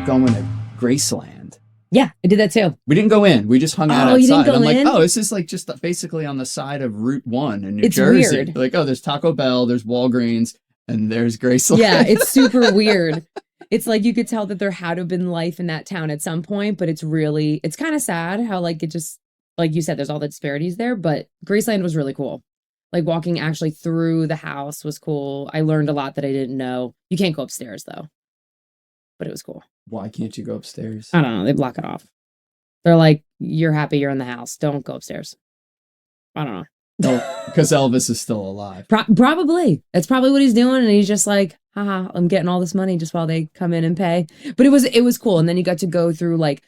going to Graceland. Yeah, I did that too. We didn't go in. We just hung out outside. You didn't go I'm in? like, oh, this is like just basically on the side of Route 1 in New It's Jersey. weird. Like, oh, there's Taco Bell, there's Walgreens, and there's Graceland. Yeah, it's super weird. It's like you could tell that there had to have been life in that town at some point, but it's kind of sad how like it just, like you said, there's all the disparities there, but Graceland was really cool. Like walking actually through the house was cool. I learned a lot that I didn't know. You can't go upstairs though, but it was cool. Why can't you go upstairs? I don't know. They block it off. They're like, you're happy you're in the house. Don't go upstairs. I don't know. Oh, because Elvis is still alive. Probably. That's probably what he's doing. And he's just like, haha, I'm getting all this money just while they come in and pay. But it was cool. And then you got to go through like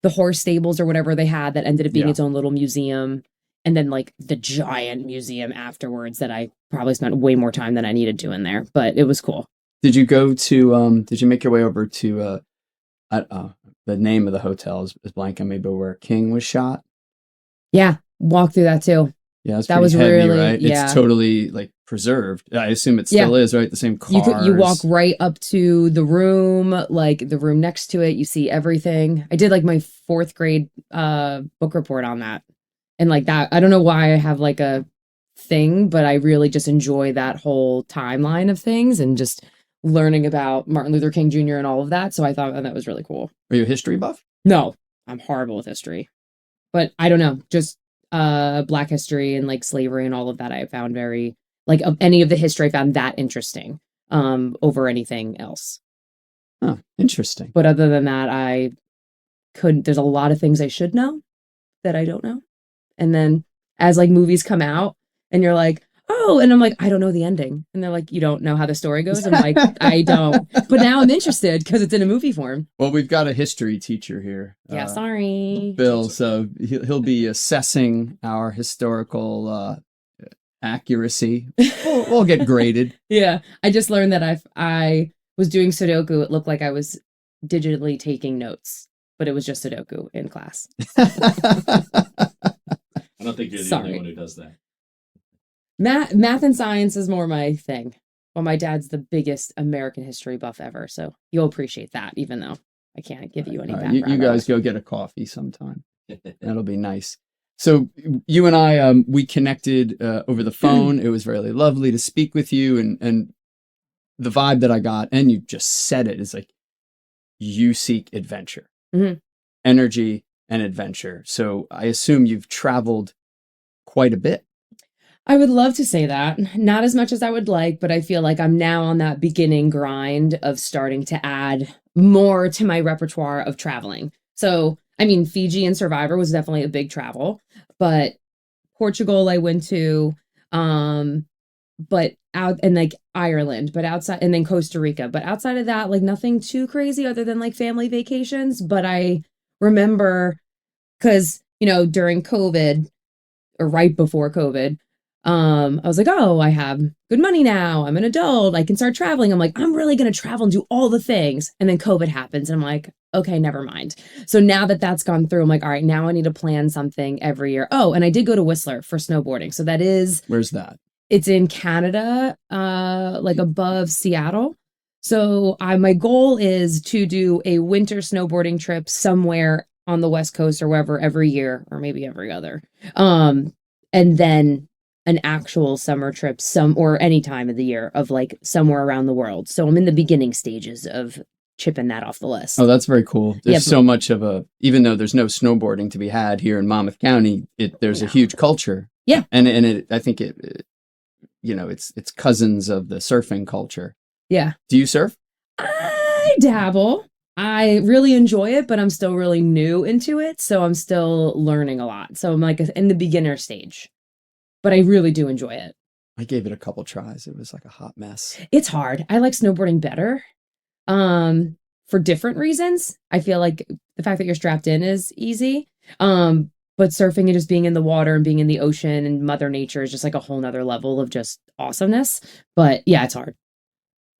the horse stables or whatever they had that ended up being its own little museum. And then like the giant museum afterwards that I probably spent way more time than I needed to in there. But it was cool. Did you go to, did you make your way over to, the name of the hotel is blanking me, but where King was shot? Yeah. Walk through that too. Yeah, that was heavy, really, right? yeah. It's totally like preserved. I assume it still is, right? The same cars. You walk right up to the room, like the room next to it. You see everything. I did like my 4th grade book report on that. And like that, I don't know why I have like a thing, but I really just enjoy that whole timeline of things and just learning about Martin Luther King Jr. and all of that. So I thought that was really cool. Are you a history buff? No, I'm horrible with history. But I don't know, just Black history and like slavery and all of that I found very, like of any of the history I found that interesting over anything else. Oh, interesting. But other than that, there's a lot of things I should know that I don't know. And then as like movies come out and you're like, oh, and I'm like, I don't know the ending. And they're like, you don't know how the story goes? I'm like, I don't. But now I'm interested because it's in a movie form. Well, we've got a history teacher here. Yeah, sorry. Bill. So he'll be assessing our historical accuracy. We'll get graded. Yeah. I just learned that I was doing Sudoku. It looked like I was digitally taking notes, but it was just Sudoku in class. I don't think you're the only one who does that. Math and science is more my thing. Well, my dad's the biggest American history buff ever, so you'll appreciate that, even though I can't give you any background. You guys go get a coffee sometime. That'll be nice. So you and I, we connected over the phone. It was really lovely to speak with you, and the vibe that I got, and you just said it, is like you seek adventure, energy, and adventure. So I assume you've traveled quite a bit. I would love to say that. Not as much as I would like, but I feel like I'm now on that beginning grind of starting to add more to my repertoire of traveling. So, I mean, Fiji and Survivor was definitely a big travel, but Portugal I went to, but out and like Ireland, but outside, and then Costa Rica. But outside of that, like nothing too crazy other than like family vacations. But I remember because, during COVID or right before COVID, I was like, oh, I have good money now. I'm an adult. I can start traveling. I'm like, I'm really going to travel and do all the things. And then COVID happens. And I'm like, okay, never mind. So now that that's gone through, I'm like, all right, now I need to plan something every year. Oh, and I did go to Whistler for snowboarding. So that is. Where's that? It's in Canada, like above Seattle. So my goal is to do a winter snowboarding trip somewhere on the West Coast or wherever every year, or maybe every other. And then an actual summer trip or any time of the year of like somewhere around the world. So I'm in the beginning stages of chipping that off the list. Oh, that's very cool. There's so much of even though there's no snowboarding to be had here in Monmouth County, there's a huge culture. Yeah. And I think it's cousins of the surfing culture. Yeah. Do you surf? I dabble. I really enjoy it, but I'm still really new into it. So I'm still learning a lot. So I'm like in the beginner stage. But I really do enjoy it. I gave it a couple tries. It was like a hot mess. It's hard. I like snowboarding better for different reasons. I feel like the fact that you're strapped in is easy. But surfing and just being in the water and being in the ocean and Mother Nature is just like a whole nother level of just awesomeness. But yeah, it's hard.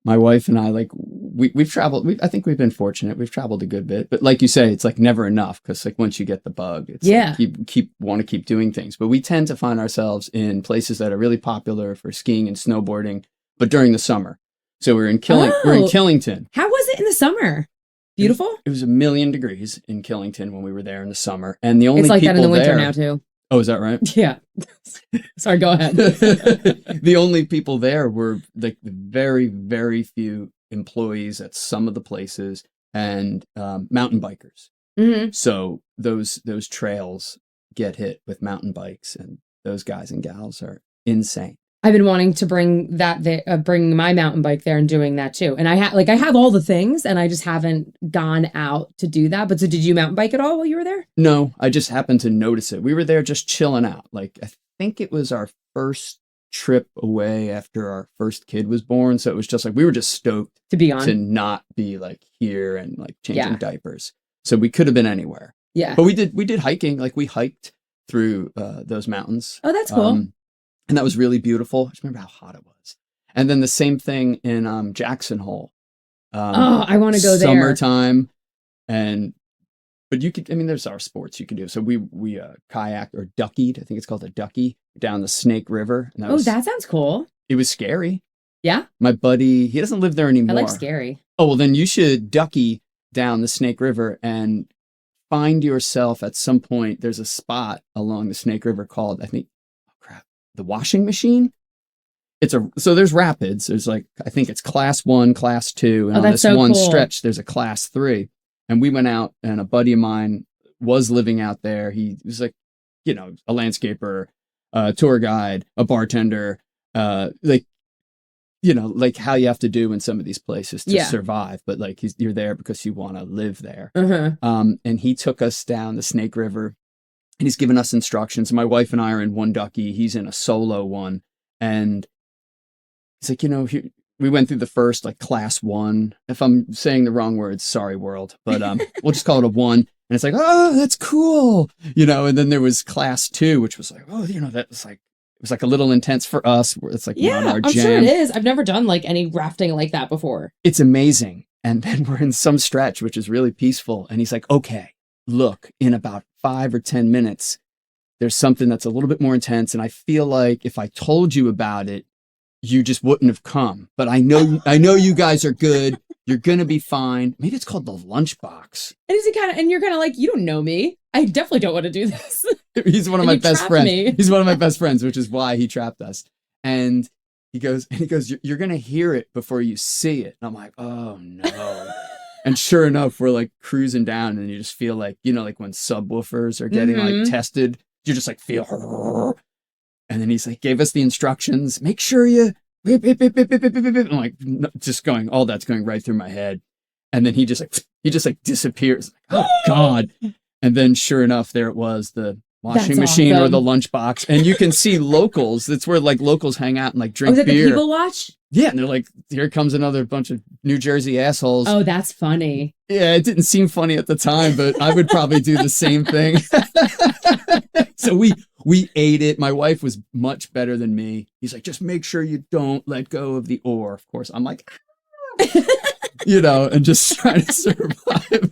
My wife and I, like, we've traveled. I think we've been fortunate. We've traveled a good bit, but like you say, it's like never enough because like once you get the bug, it's like you want to keep doing things. But we tend to find ourselves in places that are really popular for skiing and snowboarding, but during the summer. So we're in Killington. How was it in the summer? Beautiful? It was 1,000,000 degrees in Killington when we were there in the summer. And the only It's like people that in the winter there, now too. Oh, is that right? Yeah. Sorry, go ahead. The only people there were like the very, very few employees at some of the places and mountain bikers. Mm-hmm. So those trails get hit with mountain bikes, and those guys and gals are insane. I've been wanting to bring bring my mountain bike there and doing that too. And I have all the things, and I just haven't gone out to do that. But so, did you mountain bike at all while you were there? No, I just happened to notice it. We were there just chilling out. Like, I think it was our first trip away after our first kid was born. So it was just like, we were just stoked To be on. to not be like here and like changing Yeah. diapers. So we could have been anywhere. Yeah. But we did hiking. Like, we hiked through those mountains. Oh, that's cool. And that was really beautiful. I just remember how hot it was. And then the same thing in Jackson Hole. I want to go there. Summertime. But you could, I mean, there's our sports you can do. So we kayaked or duckied. I think it's called a ducky down the Snake River. And that sounds cool. it was scary. Yeah. My buddy, he doesn't live there anymore. I like scary. Oh, well, then you should ducky down the Snake River and find yourself at some point. There's a spot along the Snake River called, I think, the washing machine. So there's rapids. There's like, I think it's class 1, class 2. And on this one stretch, there's a class 3. And we went out, and a buddy of mine was living out there. He was like, a landscaper, a tour guide, a bartender, like how you have to do in some of these places to survive. But like, you're there because you want to live there. Uh-huh. And he took us down the Snake River, and he's given us instructions. My wife and I are in one ducky. He's in a solo one. And it's like, we went through the first like class 1. If I'm saying the wrong words, sorry world, but we'll just call it a 1. And it's like, oh, that's cool. And then there was class 2, which was like, oh, that was like, it was like a little intense for us. It's like, not our jam. I'm sure it is. I've never done like any rafting like that before. It's amazing. And then we're in some stretch, which is really peaceful. And he's like, okay, look, in about 5 or 10 minutes, there's something that's a little bit more intense. And I feel like if I told you about it, you just wouldn't have come. But I know you guys are good. You're going to be fine. Maybe it's called the lunchbox. And you're kind of like, you don't know me. I definitely don't want to do this. He's one of my best friends. He's one of my best friends, which is why he trapped us. And he goes, you're going to hear it before you see it. And I'm like, oh no. And sure enough, we're like cruising down, and you just feel like, like when subwoofers are getting like tested, you just like feel. And then he's like, gave us the instructions. Make sure you. I'm like, just going. All that's going right through my head. And then he just disappears. Like, oh God! And then sure enough, there it was, the washing machine or the lunchbox, and you can see locals. That's where like locals hang out and like drink beer. The people watch. Yeah, and they're like, here comes another bunch of New Jersey assholes. Oh, that's funny. Yeah, it didn't seem funny at the time, but I would probably do the same thing. So we ate it. My wife was much better than me. He's like, just make sure you don't let go of the oar. Of course, I'm like, and just trying to survive.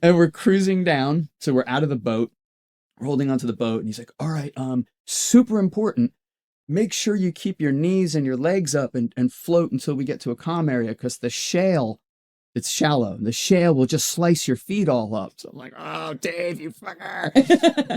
And we're cruising down. So we're out of the boat. We're holding onto the boat. And he's like, all right, super important. Make sure you keep your knees and your legs up and float until we get to a calm area, because the shale, it's shallow. The shale will just slice your feet all up. So I'm like, oh, Dave, you fucker.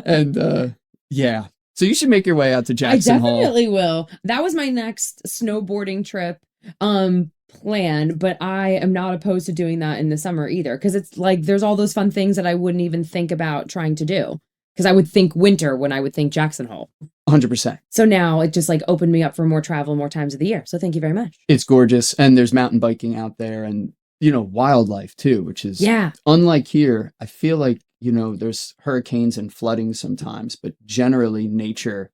And yeah. So you should make your way out to Jackson Hole. I definitely will. That was my next snowboarding trip plan, but I am not opposed to doing that in the summer either, because it's like there's all those fun things that I wouldn't even think about trying to do, because I would think winter when I would think Jackson Hole. 100%. So now it just like opened me up for more travel, more times of the year. So thank you very much. It's gorgeous. And there's mountain biking out there, and, wildlife too, which is unlike here. I feel like, there's hurricanes and flooding sometimes, but generally nature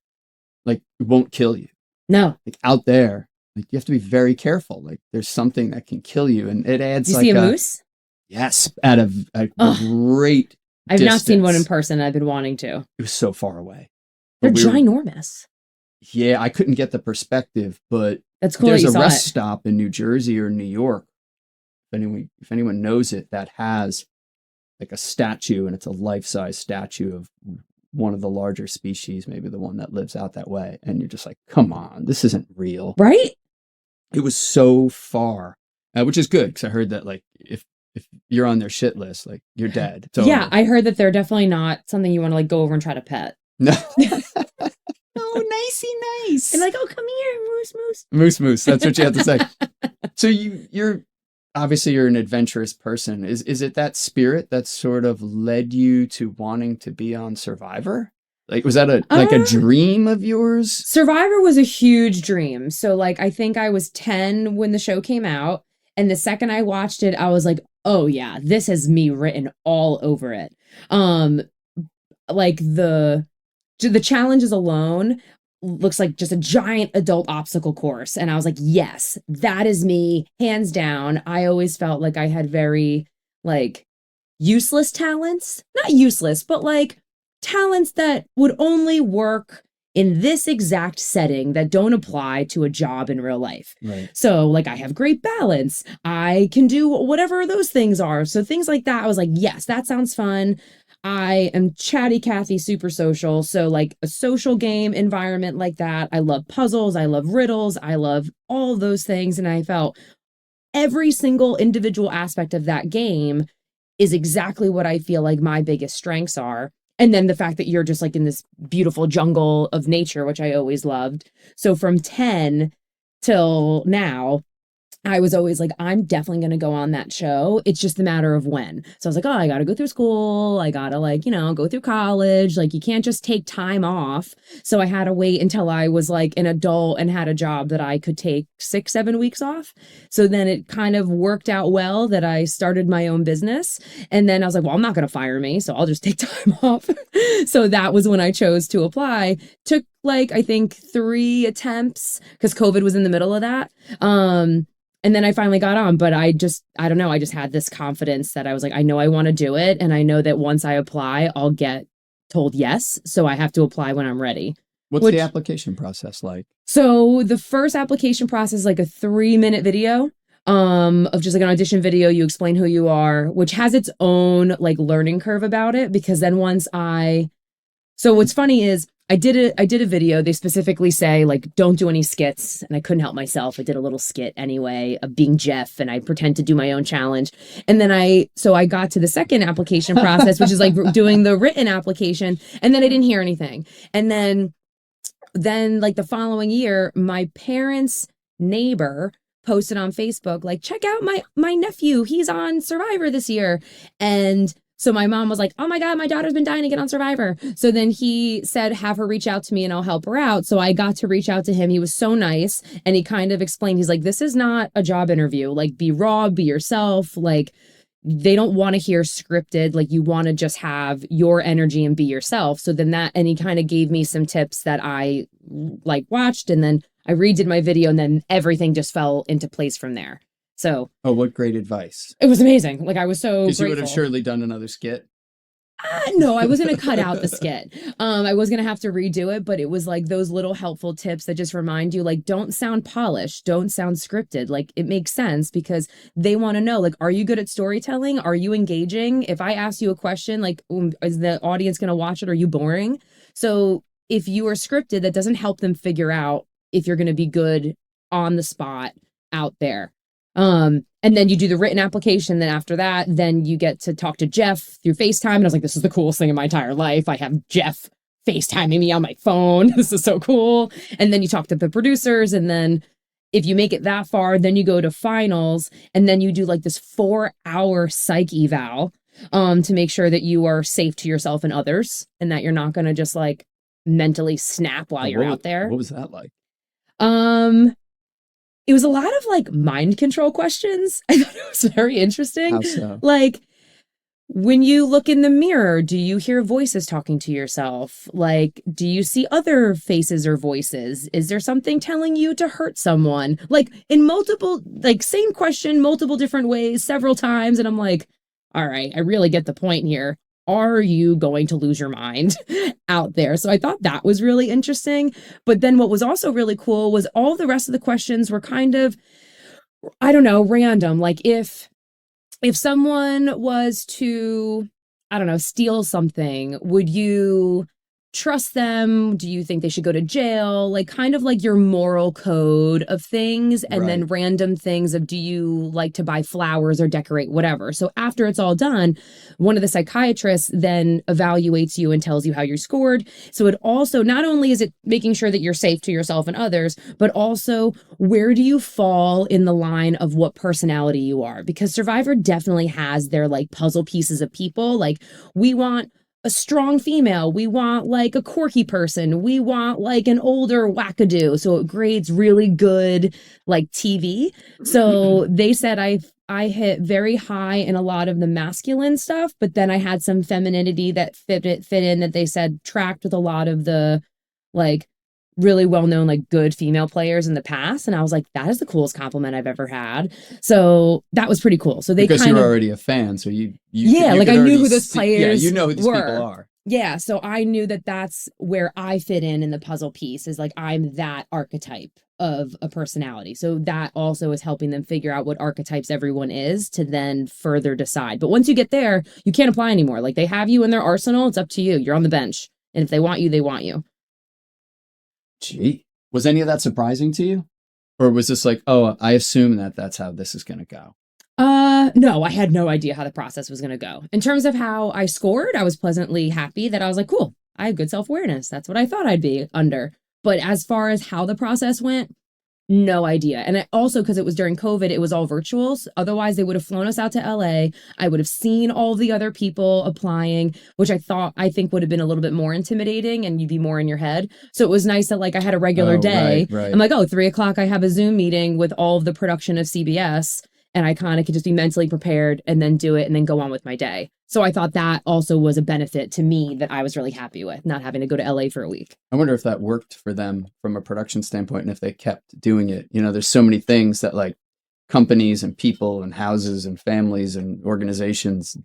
like won't kill you. No. Like out there, like you have to be very careful. Like there's something that can kill you, and it adds. Did you see a moose? Yes, at a great I've distance. not seen one in person. I've been wanting to. It was so far away. They're ginormous. Yeah, I couldn't get the perspective, but that's cool. There's a rest stop in New Jersey or New York. If anyone knows it, that has like a statue, and it's a life-size statue of one of the larger species, maybe the one that lives out that way. And you're just like, come on, this isn't real. Right? It was so far, which is good, because I heard that like if if you're on their shit list, like you're dead. It's Yeah, over. I heard that they're definitely not something you want to like go over and try to pet. No. Oh, nicey nice. And like, oh, come here, moose, moose. Moose, moose. That's what you have to say. So you're obviously you're an adventurous person. Is it that spirit that sort of led you to wanting to be on Survivor? Like, was that a dream of yours? Survivor was a huge dream. So like, I think I was 10 when the show came out. And the second I watched it, I was like, oh yeah, this has me written all over it. Like the challenges alone looks like just a giant adult obstacle course. And I was like, yes, that is me, hands down. I always felt like I had very like useless talents, not useless, but like talents that would only work in this exact setting that don't apply to a job in real life. Right. So like I have great balance. I can do whatever those things are. So things like that, I was like, yes, that sounds fun. I am chatty Cathy, super social. So like a social game environment like that. I love puzzles. I love riddles. I love all those things. And I felt every single individual aspect of that game is exactly what I feel like my biggest strengths are. And then the fact that you're just like in this beautiful jungle of nature, which I always loved. So from 10 till now, I was always like, I'm definitely going to go on that show. It's just a matter of when. So I was like, oh, I got to go through school. I got to like, go through college. Like you can't just take time off. So I had to wait until I was like an adult and had a job that I could take 6-7 weeks off. So then it kind of worked out well that I started my own business. And then I was like, well, I'm not going to fire me. So I'll just take time off. So that was when I chose to apply. Took like, I think 3 attempts because COVID was in the middle of that. And then I finally got on, but I don't know. I just had this confidence that I was like, I know I want to do it. And I know that once I apply, I'll get told yes. So I have to apply when I'm ready. What's the application process like? So the first application process is like a 3-minute video of just like an audition video. You explain who you are, which has its own like learning curve about it. Because then so what's funny is I did a video. They specifically say like, don't do any skits. And I couldn't help myself. I did a little skit anyway of being Jeff and I pretend to do my own challenge. And then I got to the second application process, which is like doing the written application. And then I didn't hear anything. And then like the following year, my parents' neighbor posted on Facebook, like, check out my nephew. He's on Survivor this year. And so my mom was like, oh my God, my daughter's been dying to get on Survivor. So then he said, have her reach out to me and I'll help her out. So I got to reach out to him. He was so nice. And he kind of explained, he's like, this is not a job interview. Like, be raw, be yourself. Like, they don't want to hear scripted. Like, you want to just have your energy and be yourself. So then and he kind of gave me some tips that I like watched. And then I redid my video and then everything just fell into place from there. So, what great advice. It was amazing. Like I was so Because grateful. you would have surely done another skit. No, I was going to cut out the skit. I was going to have to redo it, but it was like those little helpful tips that just remind you, like, don't sound polished. Don't sound scripted. Like, it makes sense because they want to know, like, are you good at storytelling? Are you engaging? If I ask you a question, like, is the audience going to watch it? Are you boring? So if you are scripted, that doesn't help them figure out if you're going to be good on the spot out there. And then you do the written application. Then after that, then you get to talk to Jeff through FaceTime. And I was like, this is the coolest thing in my entire life. I have Jeff FaceTiming me on my phone. This is so cool. And then you talk to the producers. And then if you make it that far, then you go to finals. And then you do like this 4-hour psych eval to make sure that you are safe to yourself and others and that you're not going to just like mentally snap while you're out there. What was that like? It was a lot of like mind control questions. I thought it was very interesting. How so? Like, when you look in the mirror, do you hear voices talking to yourself? Like, do you see other faces or voices? Is there something telling you to hurt someone? Like, in multiple, like, same question, multiple different ways, several times. And I'm like, all right, I really get the point here. Are you going to lose your mind out there? So I thought that was really interesting. But then what was also really cool was all the rest of the questions were kind of, I don't know, random. Like if someone was to, I don't know, steal something, would you trust them? Do you think they should go to jail? Like kind of like your moral code of things, and then random things of, do you like to buy flowers or decorate, whatever. So after it's all done, one of the psychiatrists then evaluates you and tells you how you scored. So it also, not only is it making sure that you're safe to yourself and others, but also where do you fall in the line of what personality you are? Because Survivor definitely has their like puzzle pieces of people. Like, we want a strong female, we want like a quirky person, we want like an older wackadoo. So it grades really good like TV. So they said I hit very high in a lot of the masculine stuff, but then I had some femininity that fit in, that they said tracked with a lot of the like really well-known like good female players in the past. And I was like, that is the coolest compliment I've ever had. So that was pretty cool. So they because kind you were of already a fan, so you like I knew who those players you know who these were. people are. Yeah, so I knew that that's where I fit in the puzzle piece, is like I'm that archetype of a personality. So that also is helping them figure out what archetypes everyone is to then further decide. But once you get there, you can't apply anymore. Like, they have you in their arsenal. It's up to you. You're on the bench. And if they want you, they want you. Gee, was any of that surprising to you? Or was this like, oh, I assume that that's how this is going to go? No, I had no idea how the process was going to go. In terms of how I scored, I was pleasantly happy that I was like, cool, I have good self-awareness. That's what I thought I'd be under. But as far as how the process went, no idea. And I also, because it was during COVID, it was all virtuals. Otherwise, they would have flown us out to LA. I would have seen all the other people applying, which I think would have been a little bit more intimidating, and you'd be more in your head. So it was nice that like I had a regular day. Right. I'm like, 3:00, I have a Zoom meeting with all of the production of CBS. And I kind of could just be mentally prepared and then do it and then go on with my day. So I thought that also was a benefit to me that I was really happy with, not having to go to LA for a week. I wonder if that worked for them from a production standpoint, and if they kept doing it. You know, there's so many things that like companies and people and houses and families and organizations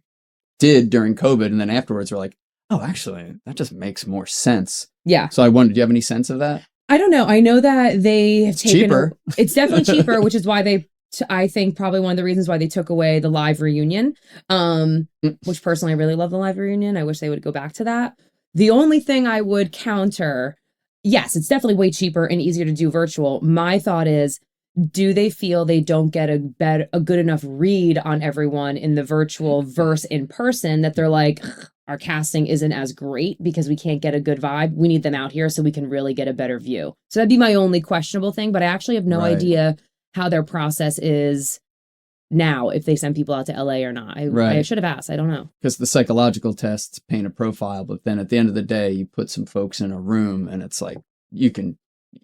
did during COVID. And then afterwards we're like, oh, actually, that just makes more sense. Yeah. So I wondered, do you have any sense of that? I don't know. I know that they have taken cheaper. It's definitely cheaper, which is why I think probably one of the reasons why they took away the live reunion, which personally I really love the live reunion. I wish they would go back to that. The only thing I would counter, yes, it's definitely way cheaper and easier to do virtual. My thought is, do they feel they don't get a good enough read on everyone in the virtual versus in person, that they're like, our casting isn't as great because we can't get a good vibe. We need them out here so we can really get a better view. So that'd be my only questionable thing, but I actually have no idea how their process is now, if they send people out to LA or not. I should have asked. I don't know. Because the psychological tests paint a profile, but then at the end of the day, you put some folks in a room and it's like, you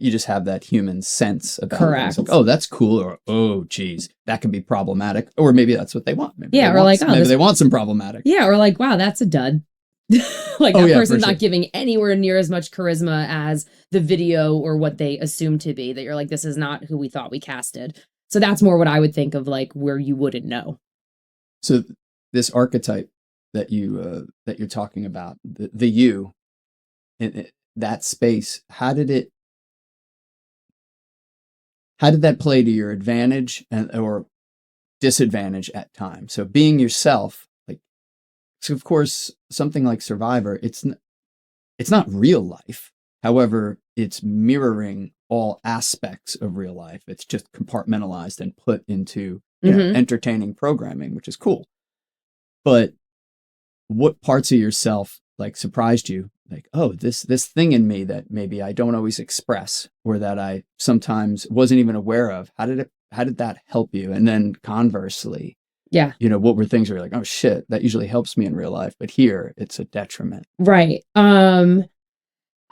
just have that human sense about Correct. it. Like, oh, that's cool. Or, oh, geez, that can be problematic. Or maybe that's what they want. Maybe they want some problematic. Yeah. Or like, wow, that's a dud. Like that person's not giving anywhere near as much charisma as the video or what they assume to be, that you're like, this is not who we thought we casted. So that's more what I would think of, like where you wouldn't know. So this archetype that you're talking about, the you in that space, how did that play to your advantage or disadvantage at times? So being yourself, so of course, something like Survivor, it's not real life. However, it's mirroring all aspects of real life. It's just compartmentalized and put into entertaining programming, which is cool. But what parts of yourself like surprised you? Like, oh, this thing in me that maybe I don't always express, or that I sometimes wasn't even aware of. How did that help you? And then conversely, what were things where you're like, oh shit, that usually helps me in real life, but here it's a detriment. Right.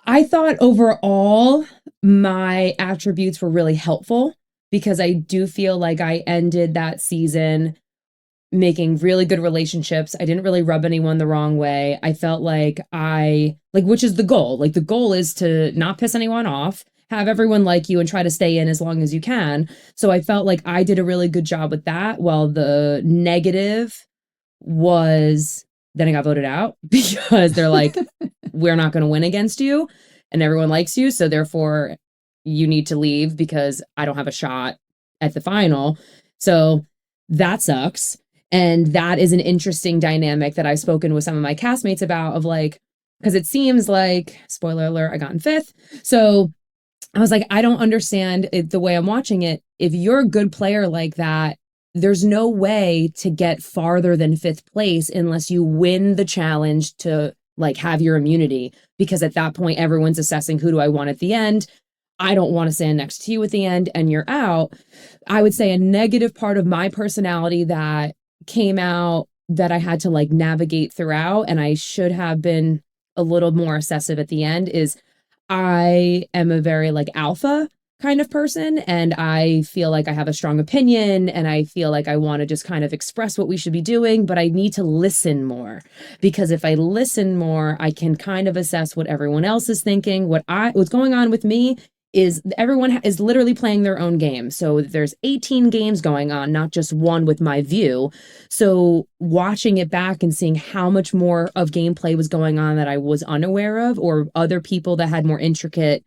I thought overall my attributes were really helpful, because I do feel like I ended that season making really good relationships. I didn't really rub anyone the wrong way. I felt like which is the goal. Like the goal is to not piss anyone off, have everyone like you, and try to stay in as long as you can. So I felt like I did a really good job with that. While the negative was then I got voted out because they're like, we're not going to win against you and everyone likes you. So therefore you need to leave because I don't have a shot at the final. So that sucks. And that is an interesting dynamic that I've spoken with some of my castmates about, of like, because it seems like, spoiler alert, I got in 5th. So I was like, I don't understand it, the way I'm watching it. If you're a good player like that, there's no way to get farther than 5th place unless you win the challenge to like have your immunity, because at that point everyone's assessing, who do I want at the end? I don't want to stand next to you at the end and you're out. I would say a negative part of my personality that came out that I had to like navigate throughout, and I should have been a little more assessive at the end, is I am a very like alpha kind of person, and I feel like I have a strong opinion, and I feel like I want to just kind of express what we should be doing, but I need to listen more, because if I listen more, I can kind of assess what everyone else is thinking. What's going on with me is everyone is literally playing their own game. So there's 18 games going on, not just one with my view. So watching it back and seeing how much more of gameplay was going on that I was unaware of, or other people that had more intricate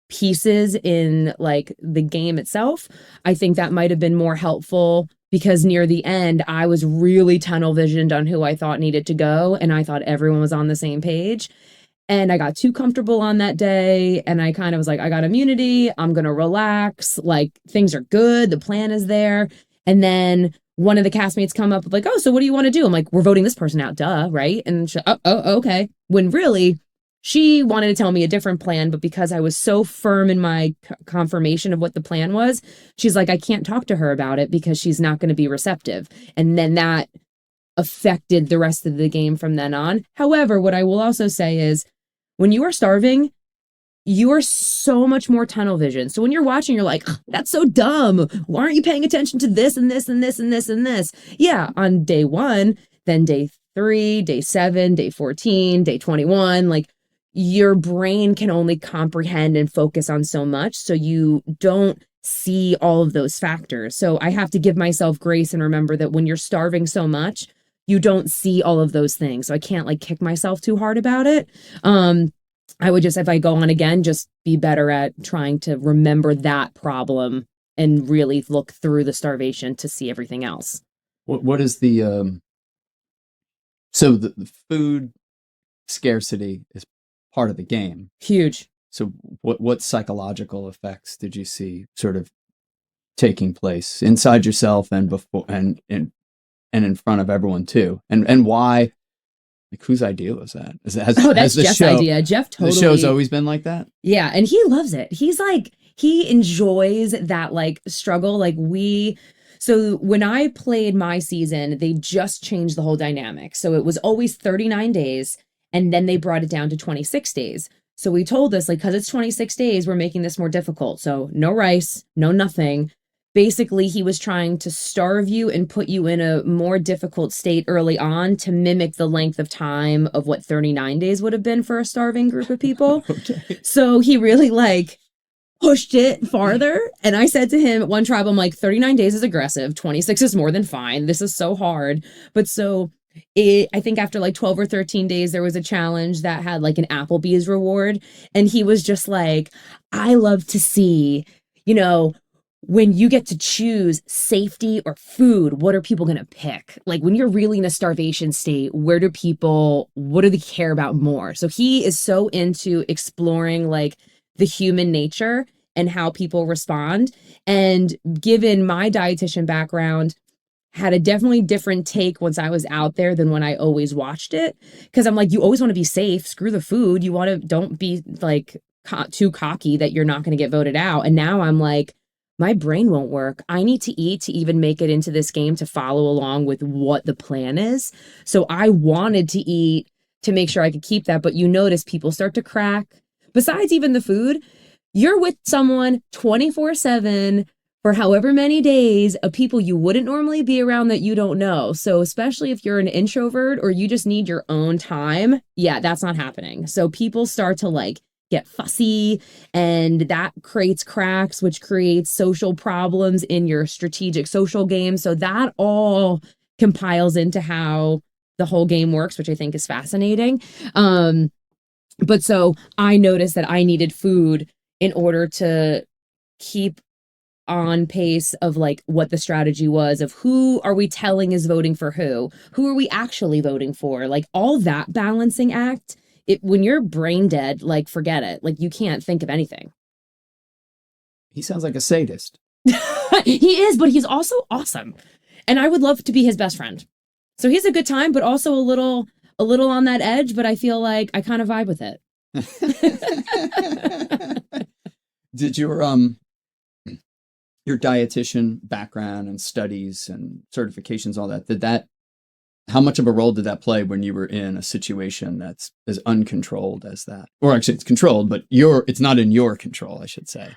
pieces in like the game itself, I think that might have been more helpful, because near the end I was really tunnel visioned on who I thought needed to go, and I thought everyone was on the same page. And I got too comfortable on that day, and I kind of was like, I got immunity, I'm gonna relax, like things are good, the plan is there. And then one of the castmates come up like, oh, so what do you want to do? I'm like, we're voting this person out, duh, right? And she, oh, okay. When really she wanted to tell me a different plan, but because I was so firm in my confirmation of what the plan was, she's like, I can't talk to her about it because she's not going to be receptive. And then that affected the rest of the game from then on. However, what I will also say is, when you are starving, you are so much more tunnel vision. So when you're watching, you're like, that's so dumb. Why aren't you paying attention to this and this and this and this and this? Yeah, on day 1, then day 3, day 7, day 14, day 21, like your brain can only comprehend and focus on so much. So you don't see all of those factors. So I have to give myself grace and remember that when you're starving so much, you don't see all of those things. So I can't like kick myself too hard about it. I would just, if I go on again, just be better at trying to remember that problem and really look through the starvation to see everything else. What is the, so the food scarcity is part of the game. Huge. So what psychological effects did you see sort of taking place inside yourself and before and in front of everyone too? And why, like, whose idea was that? That's Jeff's idea. Jeff totally. The show's always been like that? Yeah, and he loves it. He's like, he enjoys that like struggle. So when I played my season, they just changed the whole dynamic. So it was always 39 days, and then they brought it down to 26 days. So we told us, like, because it's 26 days, we're making this more difficult. So no rice, no nothing. Basically, he was trying to starve you and put you in a more difficult state early on to mimic the length of time of what 39 days would have been for a starving group of people. Okay. So he really like pushed it farther. And I said to him at one tribe, I'm like, 39 days is aggressive. 26 is more than fine. This is so hard. But so I think after like 12 or 13 days, there was a challenge that had like an Applebee's reward. And he was just like, I love to see, when you get to choose safety or food, what are people going to pick? Like when you're really in a starvation state, what do they care about more? So he is so into exploring like the human nature and how people respond. And given my dietitian background, had a definitely different take once I was out there than when I always watched it. Because I'm like, you always want to be safe. Screw the food. Don't be like too cocky that you're not going to get voted out. And now I'm like, my brain won't work. I need to eat to even make it into this game to follow along with what the plan is. So I wanted to eat to make sure I could keep that. But you notice people start to crack. Besides even the food, you're with someone 24/7 for however many days of people you wouldn't normally be around that you don't know. So especially if you're an introvert or you just need your own time, yeah, that's not happening. So people start to like get fussy, and that creates cracks, which creates social problems in your strategic social game. So that all compiles into how the whole game works, which I think is fascinating. But so I noticed that I needed food in order to keep on pace of like what the strategy was of who are we telling is voting for who are we actually voting for, like all that balancing act when you're brain dead, like forget it. Like you can't think of anything. He sounds like a sadist. He is, but he's also awesome. And I would love to be his best friend. So he's a good time, but also a little on that edge, but I feel like I kind of vibe with it. Did your dietitian background and studies and certifications, all that, how much of a role did that play when you were in a situation that's as uncontrolled as that? Or actually it's controlled, but it's not in your control, I should say.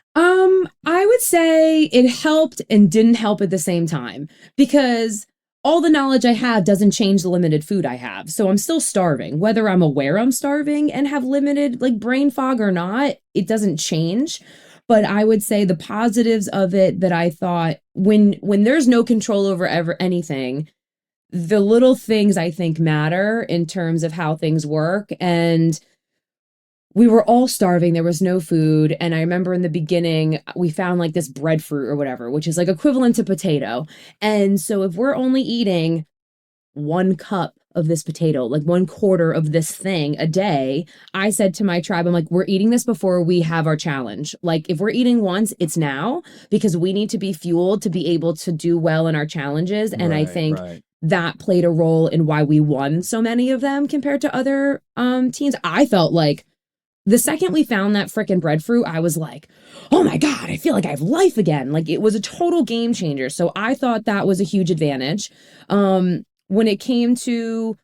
I would say it helped and didn't help at the same time, because all the knowledge I have doesn't change the limited food I have. So I'm still starving, whether I'm aware I'm starving and have limited like brain fog or not, it doesn't change. But I would say the positives of it that I thought when there's no control over anything, the little things I think matter in terms of how things work. And we were all starving. There was no food. And I remember in the beginning, we found like this breadfruit or whatever, which is like equivalent to potato. And so if we're only eating 1 cup of this potato, like 1/4 of this thing a day, I said to my tribe, I'm like, we're eating this before we have our challenge. Like if we're eating once, it's now, because we need to be fueled to be able to do well in our challenges. And I think that played a role in why we won so many of them compared to other teams. I felt like the second we found that frickin' breadfruit, I was like, oh my God, I feel like I have life again. Like it was a total game changer. So I thought that was a huge advantage. When it came to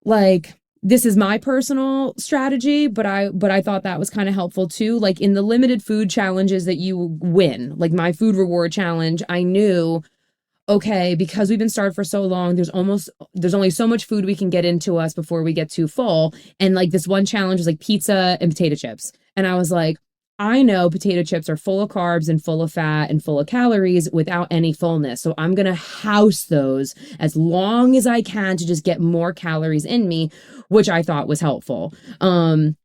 like, this is my personal strategy, but I thought that was kind of helpful too. Like in the limited food challenges that you win, like my food reward challenge, I knew, okay, because we've been starved for so long, there's only so much food we can get into us before we get too full. And like this one challenge was like pizza and potato chips. And I was like, I know potato chips are full of carbs and full of fat and full of calories without any fullness. So I'm going to house those as long as I can to just get more calories in me, which I thought was helpful to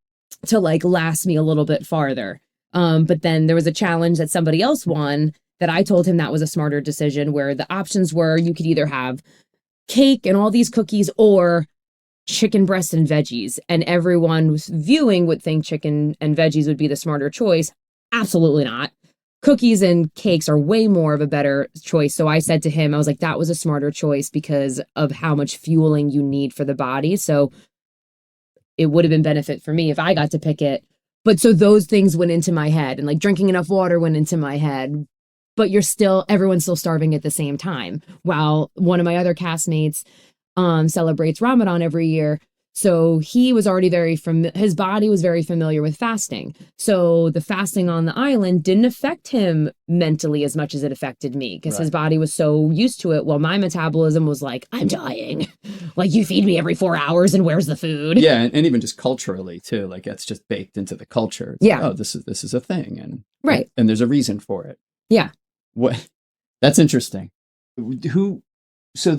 like last me a little bit farther. But then there was a challenge that somebody else won that I told him that was a smarter decision, where the options were you could either have cake and all these cookies or chicken breast and veggies. And everyone who's viewing would think chicken and veggies would be the smarter choice. Absolutely not. Cookies and cakes are way more of a better choice. So I said to him, I was like, that was a smarter choice because of how much fueling you need for the body. So it would have been benefit for me if I got to pick it. But so those things went into my head, and like drinking enough water went into my head. But everyone's still starving at the same time. While one of my other castmates celebrates Ramadan every year. So he was already his body was very familiar with fasting. So the fasting on the island didn't affect him mentally as much as it affected me, because his body was so used to it. While my metabolism was like, I'm dying. Like, you feed me every 4 hours and where's the food? Yeah. And even just culturally too, like it's just baked into the culture. It's like, oh, this is a thing. And there's a reason for it. Yeah. What? That's interesting. So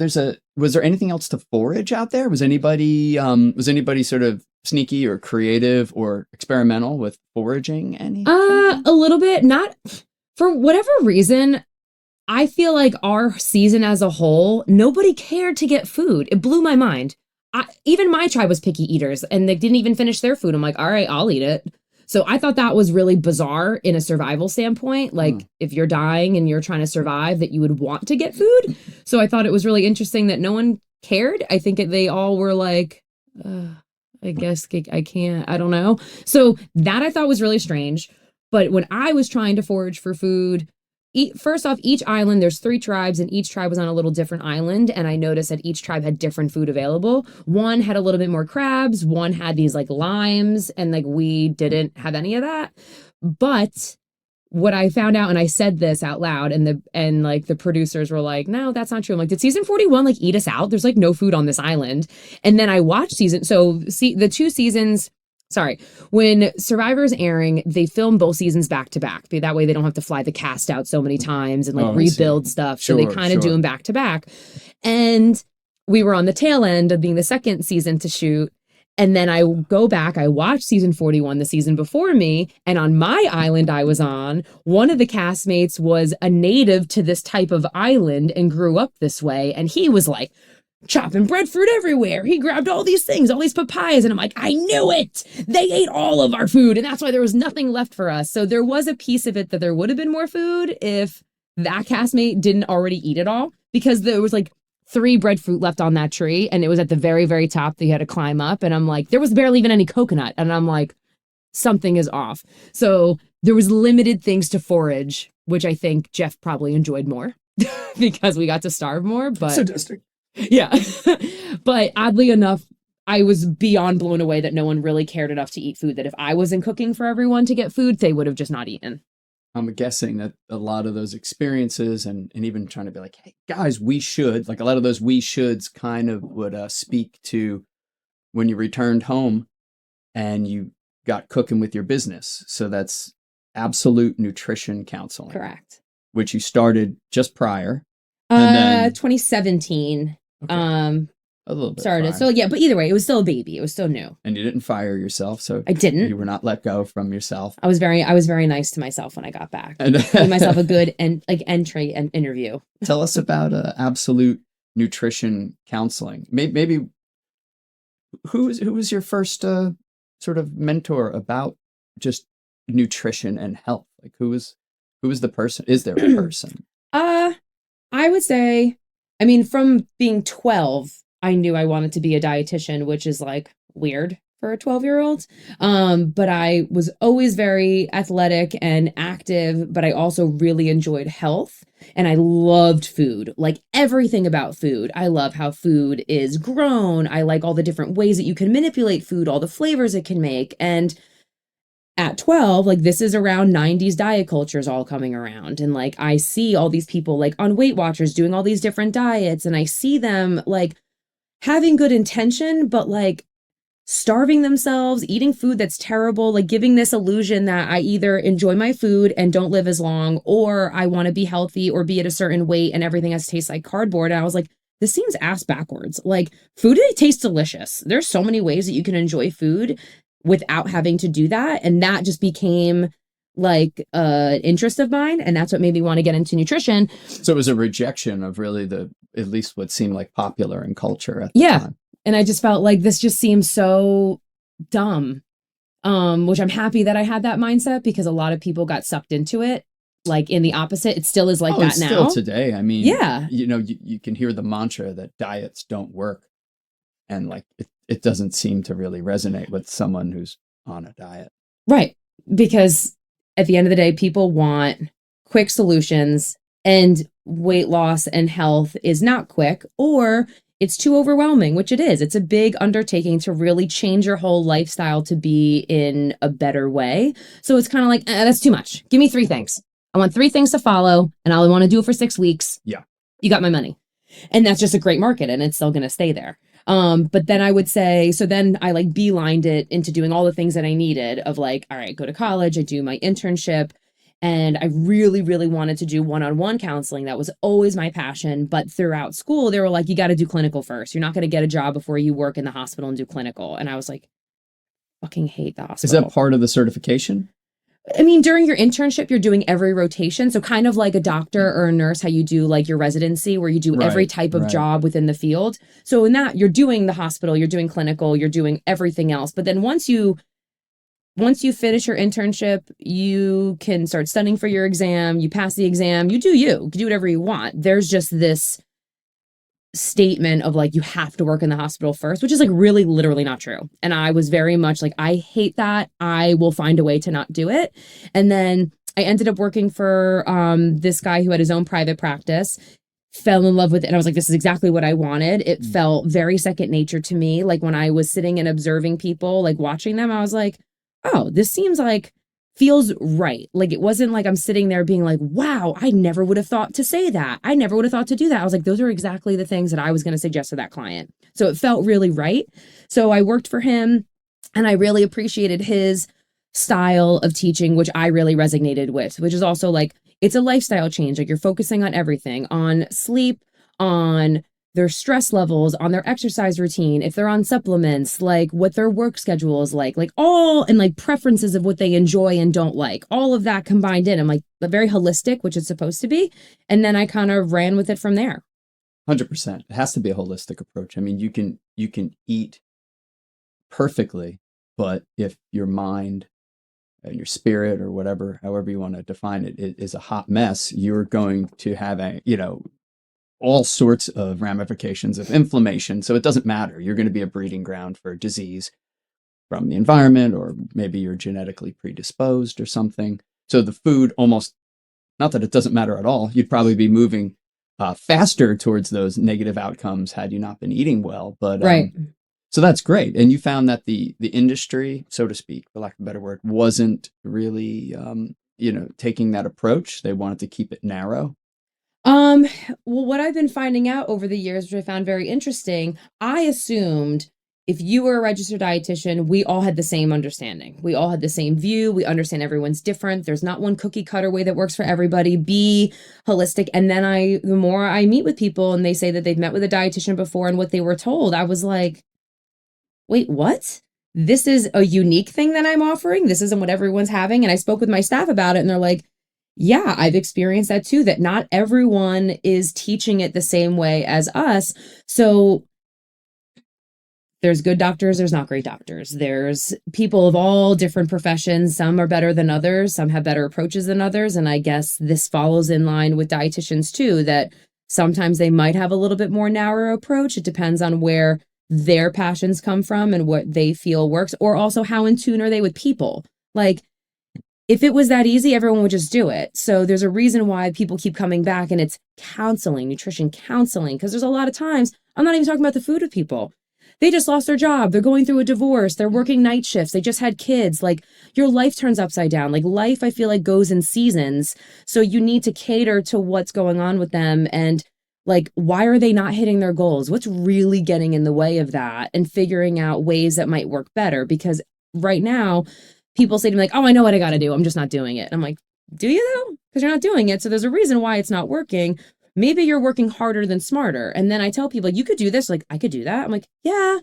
was there anything else to forage out there? Was anybody sort of sneaky or creative or experimental with foraging any? A little bit, not for whatever reason. I feel like our season as a whole, nobody cared to get food. It blew my mind. Even my tribe was picky eaters, and they didn't even finish their food. I'm like, all right, I'll eat it. So I thought that was really bizarre in a survival standpoint. Like if you're dying and you're trying to survive, that you would want to get food. So I thought it was really interesting that no one cared. I think they all were like, I guess I can't, I don't know. So that I thought was really strange. But when I was trying to forage for food, first off, each island, there's 3 tribes, and each tribe was on a little different island. And I noticed that each tribe had different food available. One had a little bit more crabs. One had these like limes, and like we didn't have any of that. But what I found out, and I said this out loud, and the producers were like, no, that's not true. I'm like, did season 41 like eat us out? There's like no food on this island. And then I watched the 2 seasons. Sorry, when Survivor's airing, they film both seasons back to back. That way they don't have to fly the cast out so many times and like rebuild stuff. So they kind of do them back to back. And we were on the tail end of being the second season to shoot. And then I go back, I watched season 41, the season before me. And on my island I was on, one of the castmates was a native to this type of island and grew up this way. And he was like, chopping breadfruit everywhere. He grabbed all these things, all these papayas. And I'm like, I knew it. They ate all of our food. And that's why there was nothing left for us. So there was a piece of it that there would have been more food if that castmate didn't already eat it all, because there was like 3 breadfruit left on that tree. And it was at the very, very top that you had to climb up. And I'm like, there was barely even any coconut. And I'm like, something is off. So there was limited things to forage, which I think Jeff probably enjoyed more because we got to starve more. But Sadistic. yeah. But oddly enough, I was beyond blown away that no one really cared enough to eat food, that if I wasn't cooking for everyone to get food, they would have just not eaten. I'm guessing that a lot of those experiences and even trying to be like, hey, guys, we should, like a lot of those we shoulds kind of would speak to when you returned home and you got cooking with your business. So that's Absolute Nutrition Counseling. Correct. Which you started just prior. And then, 2017. Okay. A little bit started. prior. So yeah, but either way, it was still a baby. It was still new. And you didn't fire yourself, so I didn't. You were not let go from yourself. I was very nice to myself when I got back. And Gave myself a good entry and interview. Tell us about Absolute Nutrition Counseling. Maybe who was your first sort of mentor about just nutrition and health? Like who was the person? Is there a person? I would say, I mean, from being 12, I knew I wanted to be a dietitian, which is like weird for a 12-year-old. But I was always very athletic and active, but I also really enjoyed health and I loved food, like everything about food. I love how food is grown. I like all the different ways that you can manipulate food, all the flavors it can make. And at 12, like this is around 90s diet cultures all coming around. And like, I see all these people like on Weight Watchers doing all these different diets. And I see them like having good intention, but like starving themselves, eating food that's terrible, like giving this illusion that I either enjoy my food and don't live as long, or I want to be healthy or be at a certain weight and everything has to taste like cardboard. And I was like, this seems ass backwards. Like food, it tastes delicious. There's so many ways that you can enjoy food without having to do that. And that just became like an interest of mine. And that's what made me want to get into nutrition. So it was a rejection of really at least what seemed like popular in culture at the time. And I just felt like this just seems so dumb, which I'm happy that I had that mindset because a lot of people got sucked into it. Like in the opposite, it still is like that now. Still today. I mean, yeah, you can hear the mantra that diets don't work. And like, it doesn't seem to really resonate with someone who's on a diet. Right. Because at the end of the day, people want quick solutions and weight loss and health is not quick, or it's too overwhelming, which it is. It's a big undertaking to really change your whole lifestyle to be in a better way. So it's kind of like, that's too much. Give me 3 things. I want 3 things to follow and I want to do it for 6 weeks. Yeah. You got my money. And that's just a great market and it's still going to stay there. But then I would say, so then I like beelined it into doing all the things that I needed of like, all right, go to college, I do my internship. And I really, really wanted to do one-on-one counseling. That was always my passion. But throughout school, they were like, you got to do clinical first. You're not going to get a job before you work in the hospital and do clinical. And I was like, fucking hate the hospital. Is that part of the certification? I mean, during your internship, you're doing every rotation. So kind of like a doctor or a nurse, how you do like your residency where you do every type of job within the field. So in that, you're doing the hospital, you're doing clinical, you're doing everything else. But then once you finish your internship, you can start studying for your exam. You pass the exam, you can do whatever you want. There's just this statement of like, you have to work in the hospital first, which is like really literally not true. And I was very much like, I hate that. I will find a way to not do it. And then I ended up working for this guy who had his own private practice, fell in love with it. And I was like, this is exactly what I wanted. It felt very second nature to me. Like when I was sitting and observing people, like watching them, I was like, oh, this seems like feels right. Like it wasn't like I'm sitting there being like, wow, I never would have thought to say that. I never would have thought to do that. I was like, those are exactly the things that I was going to suggest to that client. So it felt really right. So I worked for him and I really appreciated his style of teaching, which I really resonated with, which is also like, it's a lifestyle change. Like you're focusing on everything, on sleep, on their stress levels, on their exercise routine, if they're on supplements, like what their work schedule is like all, and like preferences of what they enjoy and don't like, all of that combined in. I'm like very holistic, which it's supposed to be. And then I kind of ran with it from there. 100%. It has to be a holistic approach. I mean, you can eat perfectly, but if your mind and your spirit or whatever, however you want to define it, is a hot mess, you're going to have all sorts of ramifications of inflammation. So it doesn't matter. You're going to be a breeding ground for disease from the environment, or maybe you're genetically predisposed or something. So the food almost, not that it doesn't matter at all, you'd probably be moving faster towards those negative outcomes had you not been eating well. But right. So that's great. And you found that the industry, so to speak, for lack of a better word, wasn't really, taking that approach. They wanted to keep it narrow. Well, what I've been finding out over the years, which I found very interesting, I assumed if you were a registered dietitian, we all had the same understanding. We all had the same view. We understand everyone's different. There's not one cookie cutter way that works for everybody. Be holistic. And then the more I meet with people and they say that they've met with a dietitian before and what they were told, I was like, wait, what? This is a unique thing that I'm offering. This isn't what everyone's having. And I spoke with my staff about it and they're like, yeah, I've experienced that too, that not everyone is teaching it the same way as us. So there's good doctors, there's not great doctors. There's people of all different professions. Some are better than others. Some have better approaches than others. And I guess this follows in line with dietitians too, that sometimes they might have a little bit more narrow approach. It depends on where their passions come from and what they feel works, or also how in tune are they with people. Like, if it was that easy, everyone would just do it. So there's a reason why people keep coming back, and it's counseling, nutrition counseling, because there's a lot of times, I'm not even talking about the food with people. They just lost their job. They're going through a divorce. They're working night shifts. They just had kids. Like, your life turns upside down. Like, life, I feel like, goes in seasons. So you need to cater to what's going on with them. And like, why are they not hitting their goals? What's really getting in the way of that? And figuring out ways that might work better. Because right now, people say to me like, oh, I know what I got to do. I'm just not doing it. And I'm like, do you though? Because you're not doing it. So there's a reason why it's not working. Maybe you're working harder than smarter. And then I tell people, like, you could do this. Like, I could do that. I'm like, yeah,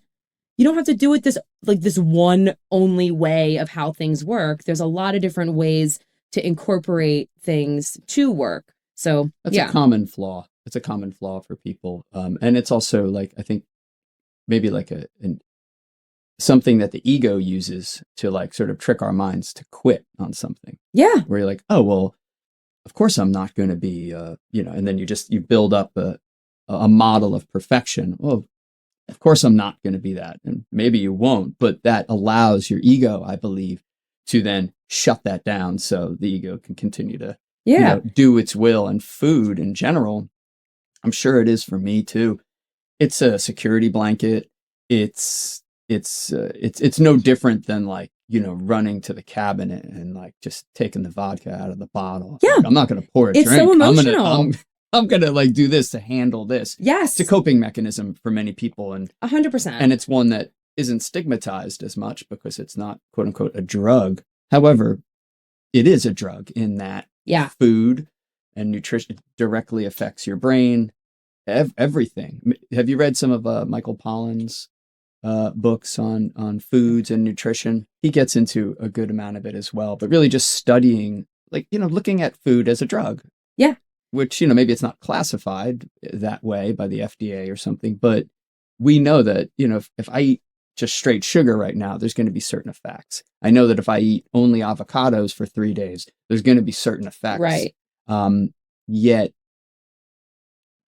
you don't have to do it this one only way of how things work. There's a lot of different ways to incorporate things to work. So that's a common flaw. It's a common flaw for people. And it's also like, I think maybe like something that the ego uses to like sort of trick our minds to quit on something. Yeah. Where you're like, oh, well, of course I'm not going to be, and then you build up a model of perfection. Well, of course I'm not going to be that. And maybe you won't, but that allows your ego, I believe, to then shut that down. So the ego can continue to do its will. And food in general, I'm sure it is for me too. It's a security blanket. It's no different than like, running to the cabinet and like just taking the vodka out of the bottle. Yeah. Like, I'm not going to pour a drink. So emotional. I'm going to like do this to handle this. Yes. It's a coping mechanism for many people. And 100%. And it's one that isn't stigmatized as much because it's not quote unquote a drug. However, it is a drug in that food and nutrition directly affects your brain, everything. Have you read some of Michael Pollan's books on foods and nutrition? He gets into a good amount of it as well, but really just studying, like, looking at food as a drug. Yeah. Which, maybe it's not classified that way by the FDA or something, but we know that, if I eat just straight sugar right now, there's going to be certain effects. I know that if I eat only avocados for 3 days, there's going to be certain effects. Right. Yet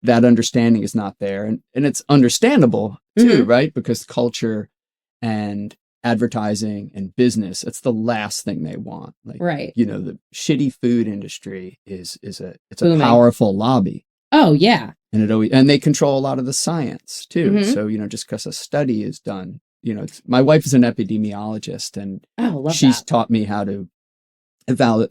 that understanding is not there. And it's understandable too, right? Because culture and advertising and business, it's the last thing they want. Like, right. The shitty food industry it's a powerful lobby. Oh yeah. And they control a lot of the science too. So, just because a study is done, my wife is an epidemiologist and she's taught me how to evaluate.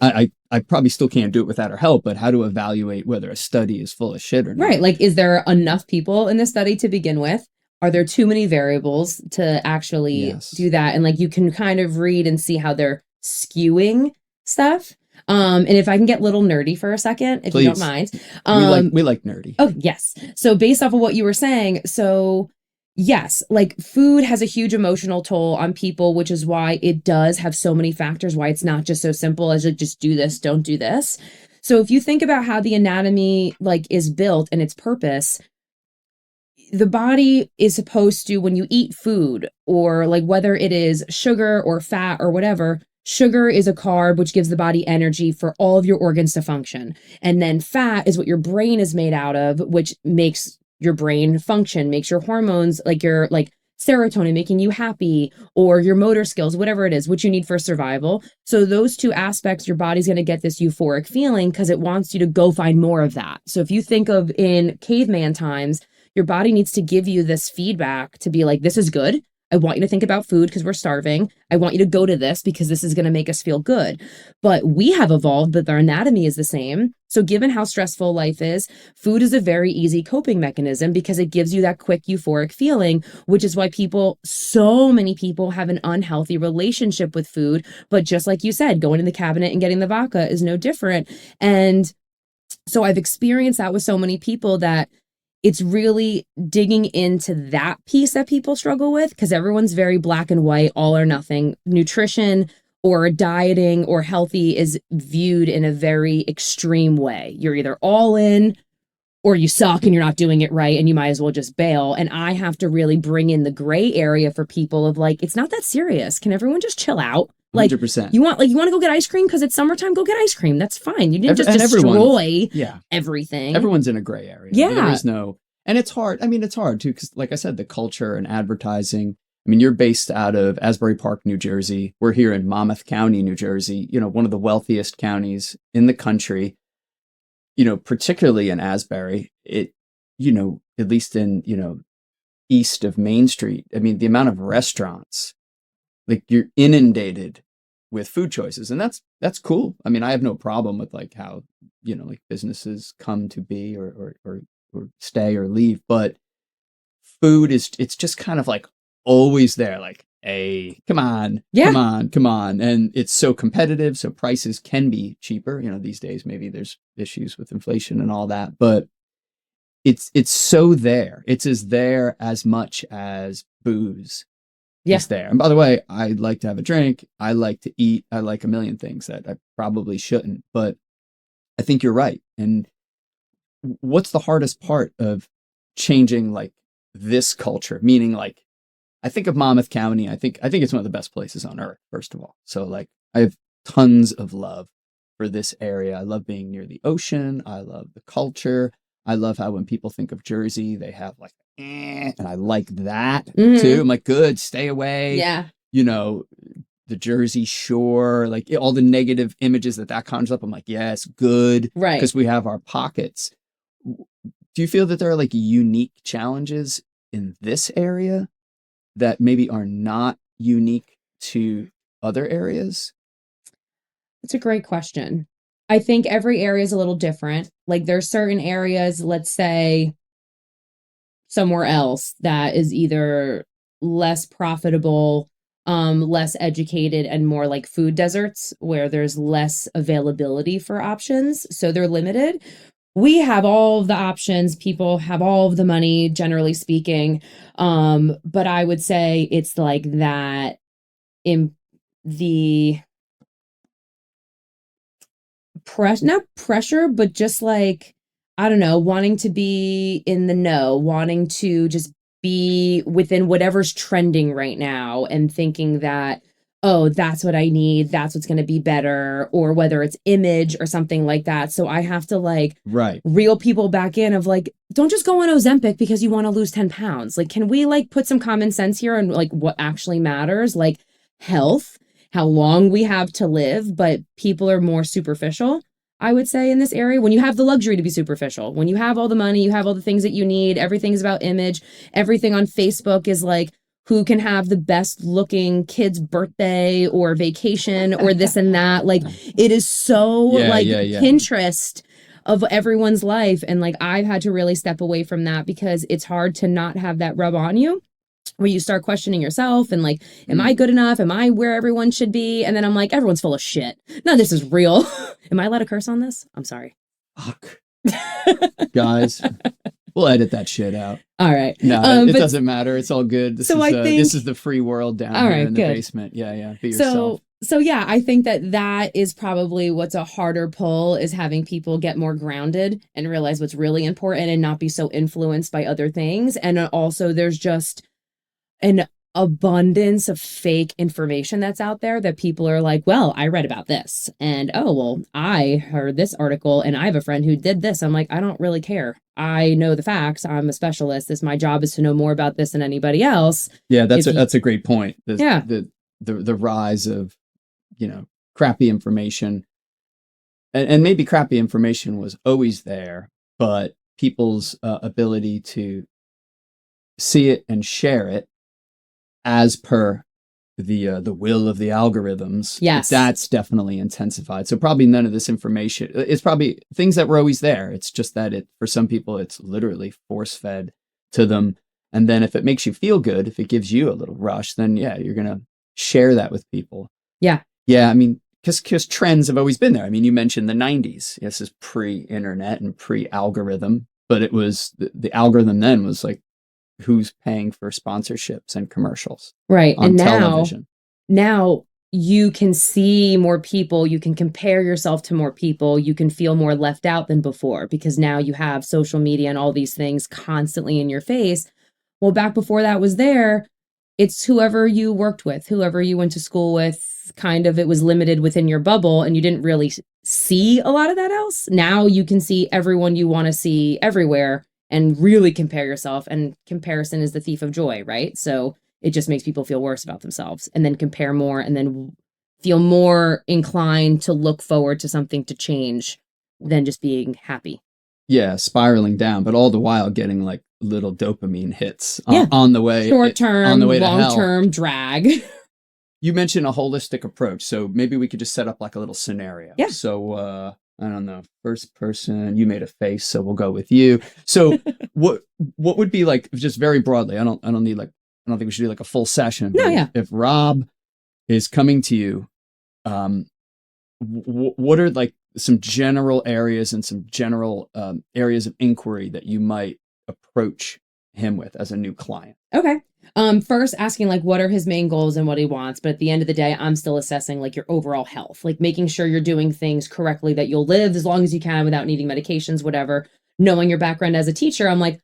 I probably still can't do it without her help, but how to evaluate whether a study is full of shit or not. Right. Like, is there enough people in the study to begin with? Are there too many variables to actually do that? And like, you can kind of read and see how they're skewing stuff. And if I can get a little nerdy for a second, if you don't mind. We like nerdy. Oh, yes. So based off of what you were saying, yes, like food has a huge emotional toll on people, which is why it does have so many factors, why it's not just so simple as like, just do this, don't do this. So if you think about how the anatomy like is built and its purpose, the body is supposed to, when you eat food, or like whether it is sugar or fat or whatever, sugar is a carb, which gives the body energy for all of your organs to function. And then fat is what your brain is made out of, which makes your brain function, makes your hormones, like your like serotonin, making you happy, or your motor skills, whatever it is, which you need for survival. So those two aspects, your body's going to get this euphoric feeling because it wants you to go find more of that. So if you think of in caveman times, your body needs to give you this feedback to be like, this is good. I want you to think about food because we're starving. I want you to go to this because this is going to make us feel good. But we have evolved that our anatomy is the same. So given how stressful life is, food is a very easy coping mechanism because it gives you that quick euphoric feeling, which is why so many people have an unhealthy relationship with food. But just like you said, going in the cabinet and getting the vodka is no different. And so I've experienced that with so many people that it's really digging into that piece that people struggle with, because everyone's very black and white, all or nothing. Nutrition or dieting or healthy is viewed in a very extreme way. You're either all in or you suck and you're not doing it right and you might as well just bail. And I have to really bring in the gray area for people of like, it's not that serious. Can everyone just chill out? Like 100%. you want to go get ice cream because it's summertime, go get ice cream. That's fine. You didn't just destroy everything. Everyone's in a gray area. Yeah. There is no, and it's hard. I mean, it's hard too, because like I said, the culture and advertising, I mean, you're based out of Asbury Park, New Jersey. We're here in Monmouth County, New Jersey, one of the wealthiest counties in the country, particularly in Asbury, at least in, east of Main Street. I mean, the amount of restaurants, like you're inundated with food choices, and that's cool. I mean, I have no problem with like how, like businesses come to be or stay or leave, but food it's just kind of like always there, like, hey, come on. And it's so competitive. So prices can be cheaper. These days, maybe there's issues with inflation and all that, but it's so there. It's as there as much as booze. Is there. And by the way, I like to have a drink. I like to eat. I like a million things that I probably shouldn't, but I think you're right. And what's the hardest part of changing like this culture? Meaning like, I think of Monmouth County. I think it's one of the best places on earth, first of all. So like I have tons of love for this area. I love being near the ocean. I love the culture. I love how when people think of Jersey, they have like, and I like that too. I'm like, good, stay away. Yeah. The Jersey Shore, like all the negative images that conjures up. I'm like, yes, good. Right. Because we have our pockets. Do you feel that there are like unique challenges in this area that maybe are not unique to other areas? It's a great question. I think every area is a little different. Like there's certain areas, let's say somewhere else, that is either less profitable, less educated, and more like food deserts where there's less availability for options. So they're limited. We have all of the options. People have all of the money, generally speaking. But I would say it's like that in the not pressure, but just like, I don't know, wanting to be in the know, wanting to just be within whatever's trending right now and thinking that, oh, that's what I need, that's what's going to be better, or whether it's image or something like that. So I have to like reel people back in of like, don't just go on Ozempic because you want to lose 10 pounds. Like, can we like put some common sense here and like what actually matters, like health, how long we have to live, but people are more superficial, I would say, in this area. When you have the luxury to be superficial, when you have all the money, you have all the things that you need, everything's about image, everything on Facebook is like, who can have the best looking kid's birthday or vacation or this and that. Like it is so Pinterest of everyone's life. And like, I've had to really step away from that because it's hard to not have that rub on you, where you start questioning yourself and like, am I good enough? Am I where everyone should be? And then I'm like, everyone's full of shit. None of this is real. Am I allowed to curse on this? I'm sorry. Fuck. Guys, we'll edit that shit out. All right. No, it doesn't matter. It's all good. This is this is the free world down here in the basement. Yeah. Be yourself. So yeah, I think that is probably what's a harder pull, is having people get more grounded and realize what's really important and not be so influenced by other things. And also there's just an abundance of fake information that's out there that people are like, well, I read about this, and oh, well, I heard this article and I have a friend who did this. I'm like, I don't really care. I know the facts. I'm a specialist. My job is to know more about this than anybody else. Yeah, that's a great point. Yeah. The rise of, crappy information, and maybe crappy information was always there, but people's ability to see it and share it as per the will of the algorithms. Yes, that's definitely intensified. So probably none of this information. It's probably things that were always there. It's just that for some people, it's literally force fed to them. And then if it makes you feel good, if it gives you a little rush, then yeah, you're gonna share that with people. Yeah. I mean, because trends have always been there. I mean, you mentioned the 90s. This is pre-internet and pre-algorithm, but it was the algorithm then was like, who's paying for sponsorships and commercials, right? On and television. Now you can see more people, you can compare yourself to more people, you can feel more left out than before, because now you have social media and all these things constantly in your face. Well, back before that was there, it's whoever you worked with, whoever you went to school with, kind of, it was limited within your bubble and you didn't really see a lot of that else. Now you can see everyone you want to see everywhere and really compare yourself, and comparison is the thief of joy, right? So it just makes people feel worse about themselves, and then compare more, and then feel more inclined to look forward to something to change than just being happy. Yeah, spiraling down, but all the while getting like little dopamine hits on the way. Short term, long term drag. You mentioned a holistic approach, so maybe we could just set up like a little scenario. Yeah. So I don't know, first person, you made a face, so we'll go with you. So what would be like, just very broadly, I don't think we should do like a full session. No, yeah. If Rob is coming to you, what are like some general areas and some general areas of inquiry that you might approach him with as a new client? Okay. First asking like what are his main goals and what he wants, but at the end of the day, I'm still assessing like your overall health, like making sure you're doing things correctly, that you'll live as long as you can without needing medications, whatever. Knowing your background as a teacher, I'm like,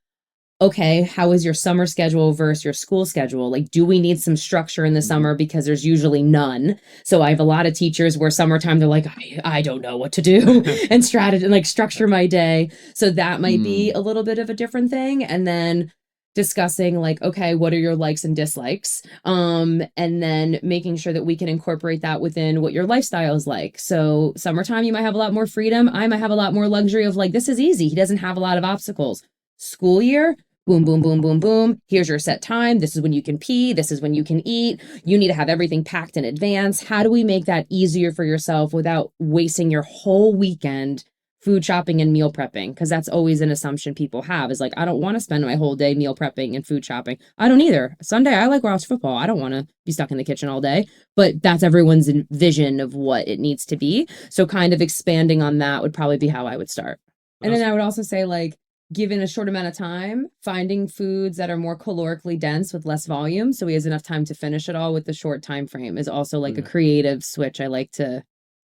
okay, how is your summer schedule versus your school schedule? Like, do we need some structure in the summer? Because there's usually none. So I have a lot of teachers where summertime, they're like, I don't know what to do and strategy and like structure my day. So that might be a little bit of a different thing. And then discussing like, okay, what are your likes and dislikes? And then making sure that we can incorporate that within what your lifestyle is like. So summertime, you might have a lot more freedom. I might have a lot more luxury of like, this is easy. He doesn't have a lot of obstacles. School year, boom, boom, boom, boom, boom. Here's your set time. This is when you can pee. This is when you can eat. You need to have everything packed in advance. How do we make that easier for yourself without wasting your whole weekend food shopping and meal prepping? Because that's always an assumption people have, is like, I don't want to spend my whole day meal prepping and food shopping. I don't either. Sunday, I like watch football. I don't want to be stuck in the kitchen all day. But that's everyone's vision of what it needs to be. So kind of expanding on that would probably be how I would start. And then I would also say, like, given a short amount of time, finding foods that are more calorically dense with less volume, so he has enough time to finish it all with the short time frame, is also like a creative switch I like to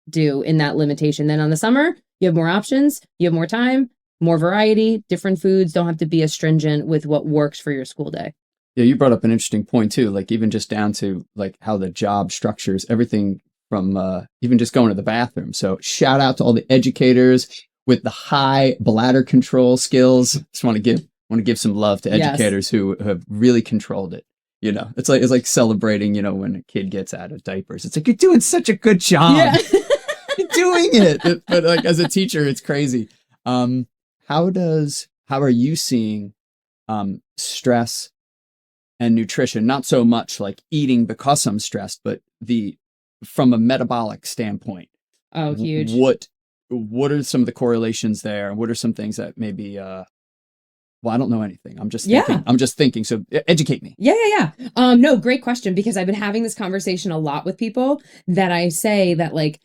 do in that limitation. Then on the summer, you have more options, you have more time, more variety, different foods. Don't have to be as stringent with what works for your school day. Yeah, you brought up an interesting point too, like even just down to like how the job structures everything from even just going to the bathroom. So shout out to all the educators with the high bladder control skills. Just want to give some love to educators who have really controlled it. You know, it's like celebrating, you know, when a kid gets out of diapers. It's like, you're doing such a good job. Yeah. You're doing it. But like as a teacher, it's crazy. How are you seeing stress and nutrition? Not so much like eating because I'm stressed, but from a metabolic standpoint. Oh, huge. What are some of the correlations there? What are some things that maybe, well, I don't know anything. I'm just thinking. So educate me. Yeah. No, great question, because I've been having this conversation a lot with people that I say that like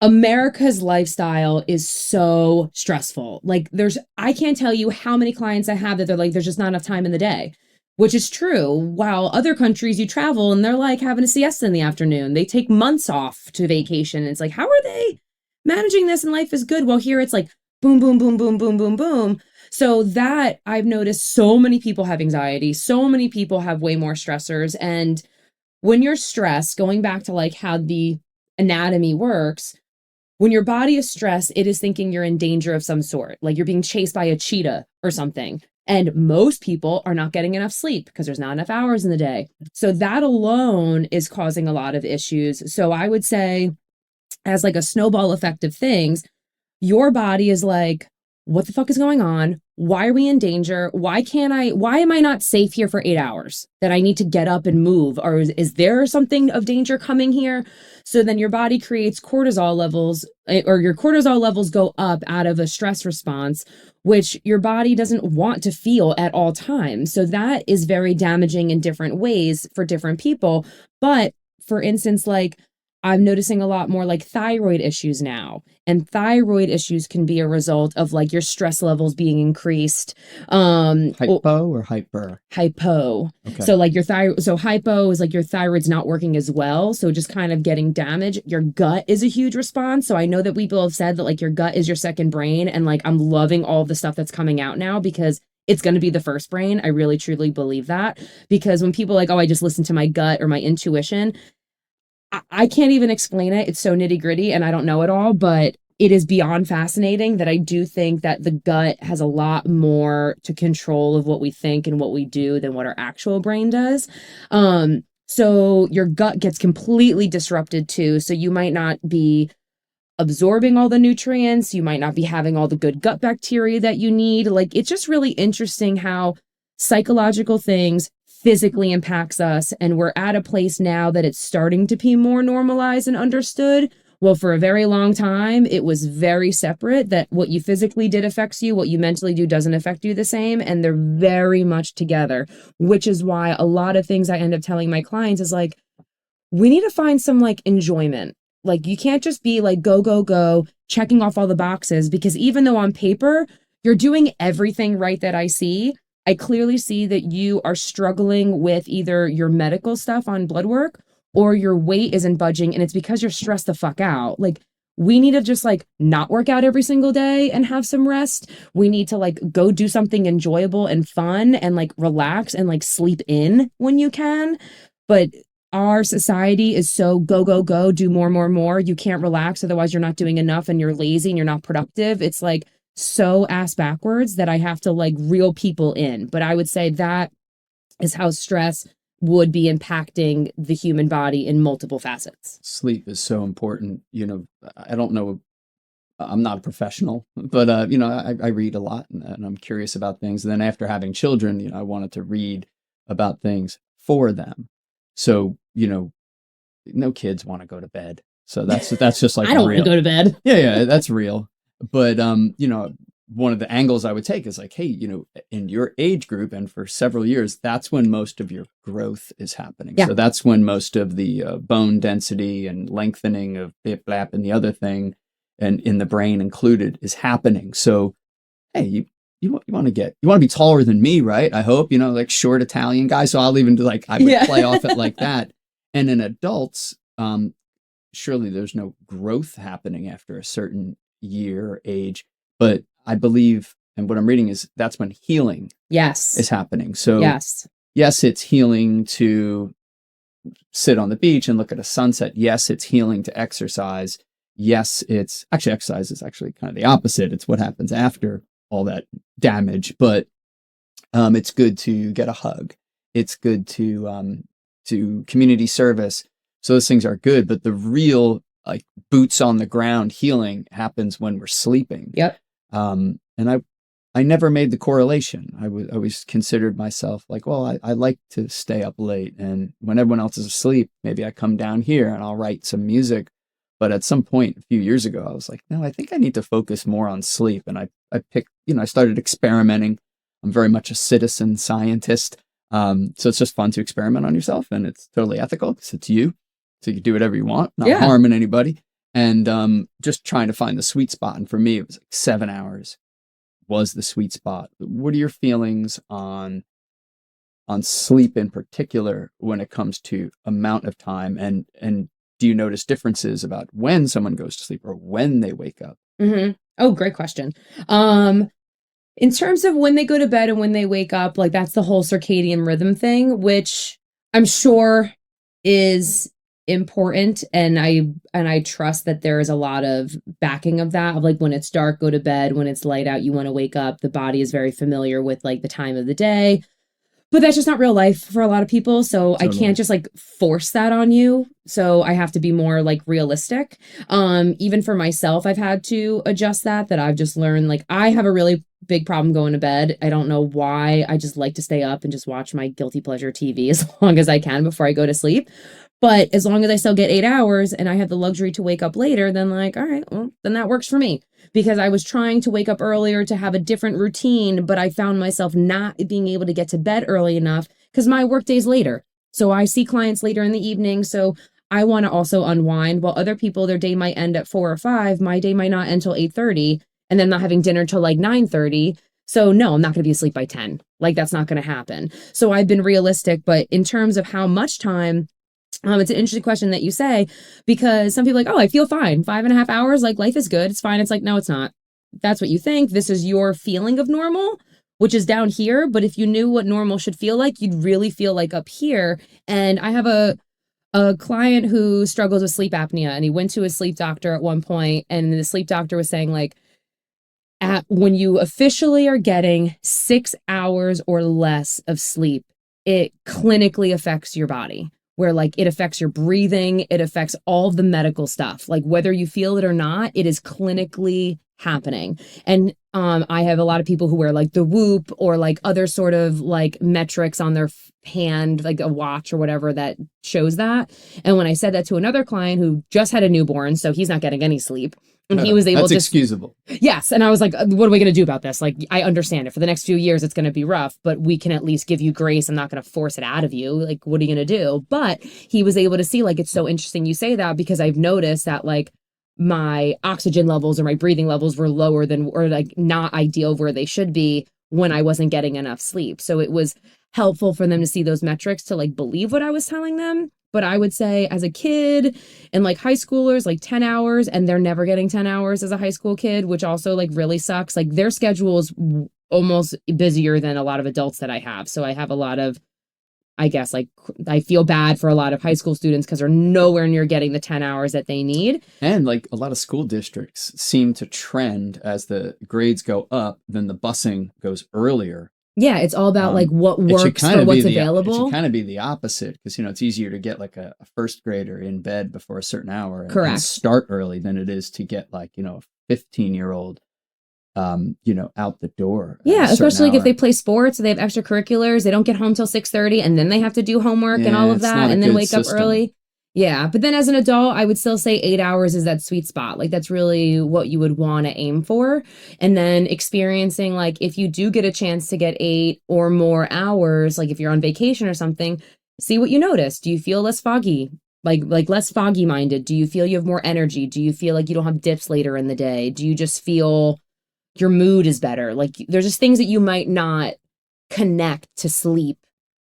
America's lifestyle is so stressful. Like I can't tell you how many clients I have that they're like, there's just not enough time in the day. which is true. While other countries you travel and they're like having a siesta in the afternoon, they take months off to vacation. It's like, how are they managing this and life is good? Well, here it's like boom, boom, boom, boom, boom, boom, boom. So that I've noticed so many people have anxiety. So many people have way more stressors. And when you're stressed, going back to like how the anatomy works, when your body is stressed, it is thinking you're in danger of some sort, like you're being chased by a cheetah or something. And most people are not getting enough sleep because there's not enough hours in the day. So that alone is causing a lot of issues. So I would say, as like a snowball effect of things, your body is like, what the fuck is going on? Why are we in danger? Why am I not safe here for 8 hours that I need to get up and move? Or is there something of danger coming here? So then your body creates cortisol levels, or your cortisol levels go up out of a stress response, which your body doesn't want to feel at all times. So that is very damaging in different ways for different people. But for instance, like, I'm noticing a lot more like thyroid issues now, and thyroid issues can be a result of like your stress levels being increased. Hypo or hyper? Hypo. Okay. So like your thyroid, so hypo is like your thyroid's not working as well. So just kind of getting damaged. Your gut is a huge response. So I know that people have said that like your gut is your second brain, and like I'm loving all the stuff that's coming out now because it's going to be the first brain. I really truly believe that, because when people are like, oh, I just listen to my gut or my intuition, I can't even explain it. It's so nitty gritty and I don't know it all, but it is beyond fascinating that I do think that the gut has a lot more to control of what we think and what we do than what our actual brain does. So your gut gets completely disrupted too. So you might not be absorbing all the nutrients. You might not be having all the good gut bacteria that you need. Like, it's just really interesting how psychological things physically impacts us, and we're at a place now that it's starting to be more normalized and understood. Well, for a very long time, it was very separate, that what you physically did affects you, what you mentally do doesn't affect you the same, and they're very much together, which is why a lot of things I end up telling my clients is like, we need to find some like enjoyment. Like, you can't just be like, go, go, go, checking off all the boxes, because even though on paper, you're doing everything right that I see, I clearly see that you are struggling with either your medical stuff on blood work or your weight isn't budging, and it's because you're stressed the fuck out. Like, we need to just like not work out every single day and have some rest. We need to like go do something enjoyable and fun and like relax and like sleep in when you can. But our society is so go, go, go, do more, more, more. You can't relax. Otherwise you're not doing enough and you're lazy and you're not productive. It's like so ass backwards that I have to like reel people in. But I would say that is how stress would be impacting the human body in multiple facets. Sleep is so important. You know, I don't know, I'm not a professional, but you know, I read a lot and I'm curious about things. And then after having children, you know, I wanted to read about things for them. So, you know, no kids want to go to bed. So that's just like I don't want to go to bed. Yeah, that's real. But you know, one of the angles I would take is like, hey, you know, in your age group and for several years, that's when most of your growth is happening. Yeah. So that's when most of the bone density and lengthening of bip blap and the other thing, and in the brain included, is happening. So, hey, you want to be taller than me, right? I hope, you know, like short Italian guy. So I'll even do like, I would play off it like that. And in adults, surely there's no growth happening after a certain year or age, but I believe, and what I'm reading is that's when healing is happening. So yes, it's healing to sit on the beach and look at a sunset. Yes, it's healing to exercise. Yes, it's actually, exercise is actually kind of the opposite. It's what happens after all that damage, but it's good to get a hug. It's good to community service. So those things are good, but the real like boots on the ground healing happens when we're sleeping. Yep. And I never made the correlation. I always considered myself like, well, I like to stay up late, and when everyone else is asleep, maybe I come down here and I'll write some music. But at some point a few years ago, I was like, no, I think I need to focus more on sleep. And I picked, you know, I started experimenting. I'm very much a citizen scientist. So it's just fun to experiment on yourself, and it's totally ethical because it's you. So you can do whatever you want, not harming anybody. And just trying to find the sweet spot. And for me, it was like 7 hours was the sweet spot. What are your feelings on on sleep in particular when it comes to amount of time, and do you notice differences about when someone goes to sleep or when they wake up? Mm-hmm. Oh, great question. In terms of when they go to bed and when they wake up, like that's the whole circadian rhythm thing, which I'm sure is important, and I trust that there is a lot of backing of that, of like when it's dark, go to bed, when it's light out, you want to wake up. The body is very familiar with like the time of the day. But that's just not real life for a lot of people. So totally. I can't just like force that on you. So I have to be more like realistic. Even for myself, I've had to adjust that I've just learned, like I have a really big problem going to bed. I don't know why. I just like to stay up and just watch my guilty pleasure TV as long as I can before I go to sleep. But as long as I still get 8 hours and I have the luxury to wake up later, then like, all right, well, then that works for me. Because I was trying to wake up earlier to have a different routine, but I found myself not being able to get to bed early enough because my work day's later. So I see clients later in the evening. So I want to also unwind, while other people, their day might end at 4 or 5. My day might not end until 8:30, and then not having dinner till like 9:30. So no, I'm not going to be asleep by 10. Like that's not going to happen. So I've been realistic, but in terms of how much time, it's an interesting question that you say, because some people are like, oh, I feel fine. 5.5 hours, like life is good. It's fine. It's like, no, it's not. That's what you think. This is your feeling of normal, which is down here. But if you knew what normal should feel like, you'd really feel like up here. And I have a client who struggles with sleep apnea, and he went to his sleep doctor at one point, and the sleep doctor was saying like, when you officially are getting 6 hours or less of sleep, it clinically affects your body. Where like it affects your breathing, it affects all of the medical stuff. Like whether you feel it or not, it is clinically happening. And I have a lot of people who wear like the Whoop or like other sort of like metrics on their hand, like a watch or whatever that shows that. And when I said that to another client who just had a newborn, so he's not getting any sleep, and he was able to... That's excusable. Yes. And I was like, what are we going to do about this? Like, I understand it. For the next few years, it's going to be rough, but we can at least give you grace. I'm not going to force it out of you. Like, what are you going to do? But he was able to see, like, it's so interesting you say that, because I've noticed that, like, my oxygen levels or my breathing levels were lower than, or like not ideal where they should be when I wasn't getting enough sleep. So it was helpful for them to see those metrics to like believe what I was telling them. But I would say as a kid and like high schoolers, like 10 hours, and they're never getting 10 hours as a high school kid, which also like really sucks. Like their schedule is almost busier than a lot of adults that I have. So I have a lot of, I guess, like I feel bad for a lot of high school students because they're nowhere near getting the 10 hours that they need. And like a lot of school districts seem to trend as the grades go up, then the busing goes earlier. Yeah, it's all about like what works for what's available. It should kind of be the opposite, because you know it's easier to get like a first grader in bed before a certain hour and start early than it is to get like, you know, a 15-year-old you know, out the door. Yeah, especially like if they play sports, they have extracurriculars, they don't get home till 6:30, and then they have to do homework and all of that, and then wake up early. Yeah, but then as an adult, I would still say 8 hours is that sweet spot. Like that's really what you would want to aim for. And then experiencing, like if you do get a chance to get 8 or more hours, like if you're on vacation or something, see what you notice. Do you feel less foggy? Like less foggy minded? Do you feel you have more energy? Do you feel like you don't have dips later in the day? Do you just feel your mood is better? Like there's just things that you might not connect to sleep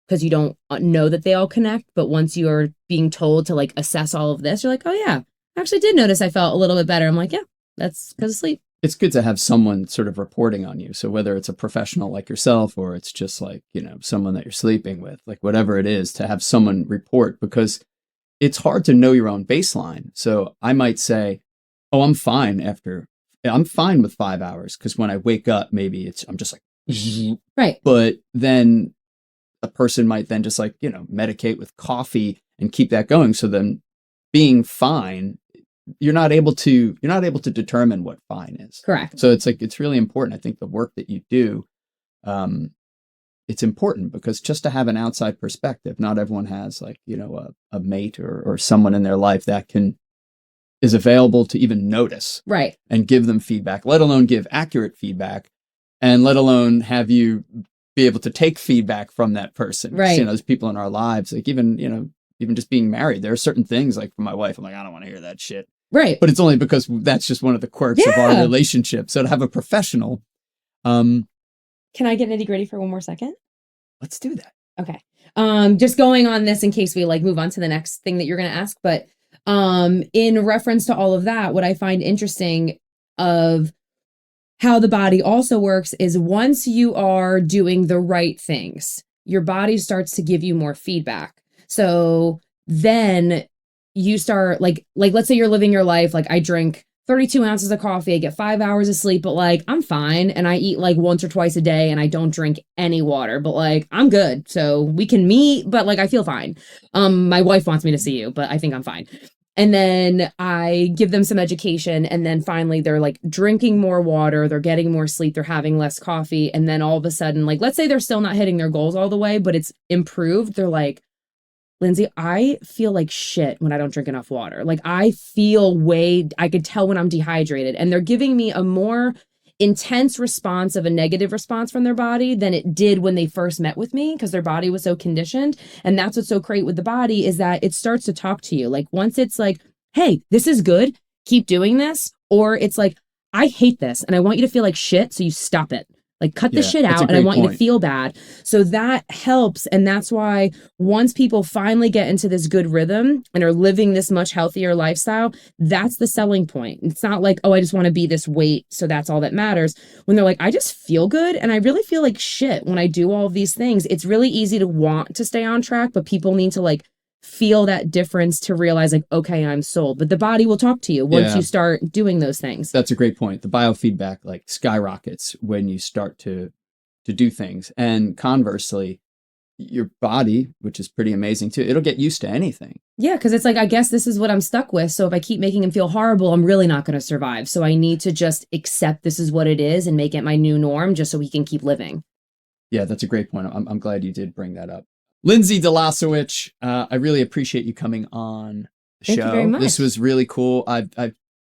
because you don't know that they all connect. But once you are being told to like assess all of this, you're like, oh yeah, I actually did notice I felt a little bit better. I'm like, yeah, that's because of sleep. It's good to have someone sort of reporting on you. So whether it's a professional like yourself, or it's just like, you know, someone that you're sleeping with, like whatever it is, to have someone report, because it's hard to know your own baseline. So I might say, oh, I'm fine with 5 hours, because when I wake up, maybe I'm just like, right. But then a person might then just like, you know, medicate with coffee and keep that going. So then being fine, you're not able to determine what fine is. Correct. So it's like, it's really important. I think the work that you do, it's important, because just to have an outside perspective, not everyone has like, you know, a mate or someone in their life that is available to even notice, right, and give them feedback, let alone give accurate feedback, and let alone have you be able to take feedback from that person. Right. You know, there's people in our lives, like even just being married, there are certain things like for my wife, I'm like, I don't want to hear that shit. Right. But it's only because that's just one of the quirks of our relationship. So to have a professional. Can I get nitty gritty for one more second? Let's do that. Okay. Just going on this in case we like move on to the next thing that you're going to ask, but in reference to all of that, what I find interesting of how the body also works is once you are doing the right things, your body starts to give you more feedback. So then you start like let's say you're living your life like I drink 32 ounces of coffee, I get 5 hours of sleep, but like I'm fine, and I eat like once or twice a day and I don't drink any water, but like I'm good. So we can meet, but like I feel fine. My wife wants me to see you, but I think I'm fine. And then I give them some education, and then finally they're like drinking more water, they're getting more sleep, they're having less coffee, and then all of a sudden, like let's say they're still not hitting their goals all the way, but it's improved. They're like, Lindsay, I feel like shit when I don't drink enough water. Like I could tell when I'm dehydrated, and they're giving me a more intense response of a negative response from their body than it did when they first met with me, because their body was so conditioned. And that's what's so great with the body, is that it starts to talk to you. Like once it's like, hey, this is good, keep doing this. Or it's like, I hate this and I want you to feel like shit, so you stop it. Like cut the shit out, and I want you to feel bad. So that helps. And that's why once people finally get into this good rhythm and are living this much healthier lifestyle, that's the selling point. It's not like, oh, I just want to be this weight, so that's all that matters. When they're like, I just feel good and I really feel like shit when I do all of these things, it's really easy to want to stay on track, but people need to like feel that difference to realize like, okay, I'm sold. But the body will talk to you once you start doing those things. That's a great point. The biofeedback like skyrockets when you start to do things. And conversely, your body, which is pretty amazing too, it'll get used to anything. Yeah, because it's like, I guess this is what I'm stuck with. So if I keep making him feel horrible, I'm really not going to survive. So I need to just accept this is what it is and make it my new norm just so he can keep living. Yeah, that's a great point. I'm glad you did bring that up. Lindsay Dolashewich, I really appreciate you coming on the show. Thank you very much. This was really cool. I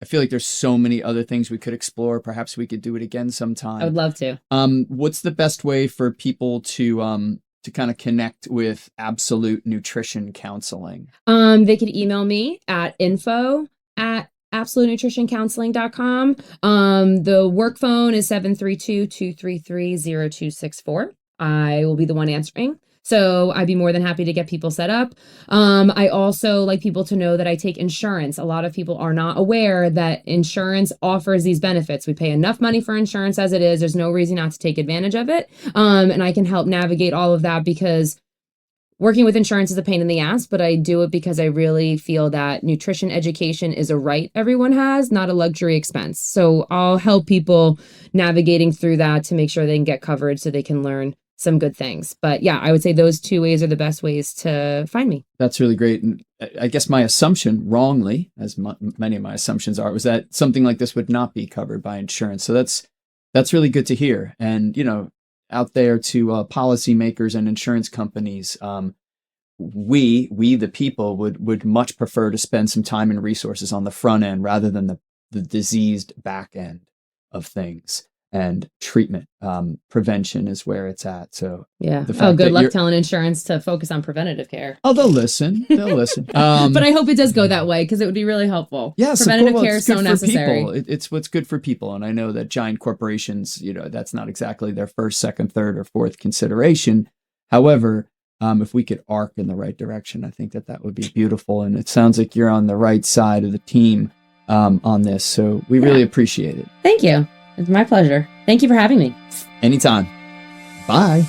feel like there's so many other things we could explore. Perhaps we could do it again sometime. I would love to. What's the best way for people to kind of connect with Absolute Nutrition Counseling? They could email me at info@absolutenutritioncounseling.com. The work phone is 732-233-0264. I will be the one answering. So I'd be more than happy to get people set up. I also like people to know that I take insurance. A lot of people are not aware that insurance offers these benefits. We pay enough money for insurance as it is. There's no reason not to take advantage of it. And I can help navigate all of that, because working with insurance is a pain in the ass, but I do it because I really feel that nutrition education is a right everyone has, not a luxury expense. So I'll help people navigating through that to make sure they can get covered so they can learn some good things. But yeah, I would say those two ways are the best ways to find me. That's really great. And I guess my assumption, wrongly, as many of my assumptions are, was that something like this would not be covered by insurance. So that's really good to hear. And, you know, out there to policymakers and insurance companies, we the people would much prefer to spend some time and resources on the front end rather than the diseased back end of things. And treatment, prevention is where it's at. So yeah. Oh, good luck telling insurance to focus on preventative care. Oh, they'll listen. They'll listen. But I hope it does go that way, because it would be really helpful. Yes, preventative care is so necessary. It's what's good for people. And I know that giant corporations, you know, that's not exactly their first, second, third, or fourth consideration. However, if we could arc in the right direction, I think that would be beautiful. And it sounds like you're on the right side of the team on this. So we really appreciate it. Thank you. It's my pleasure. Thank you for having me. Anytime. Bye.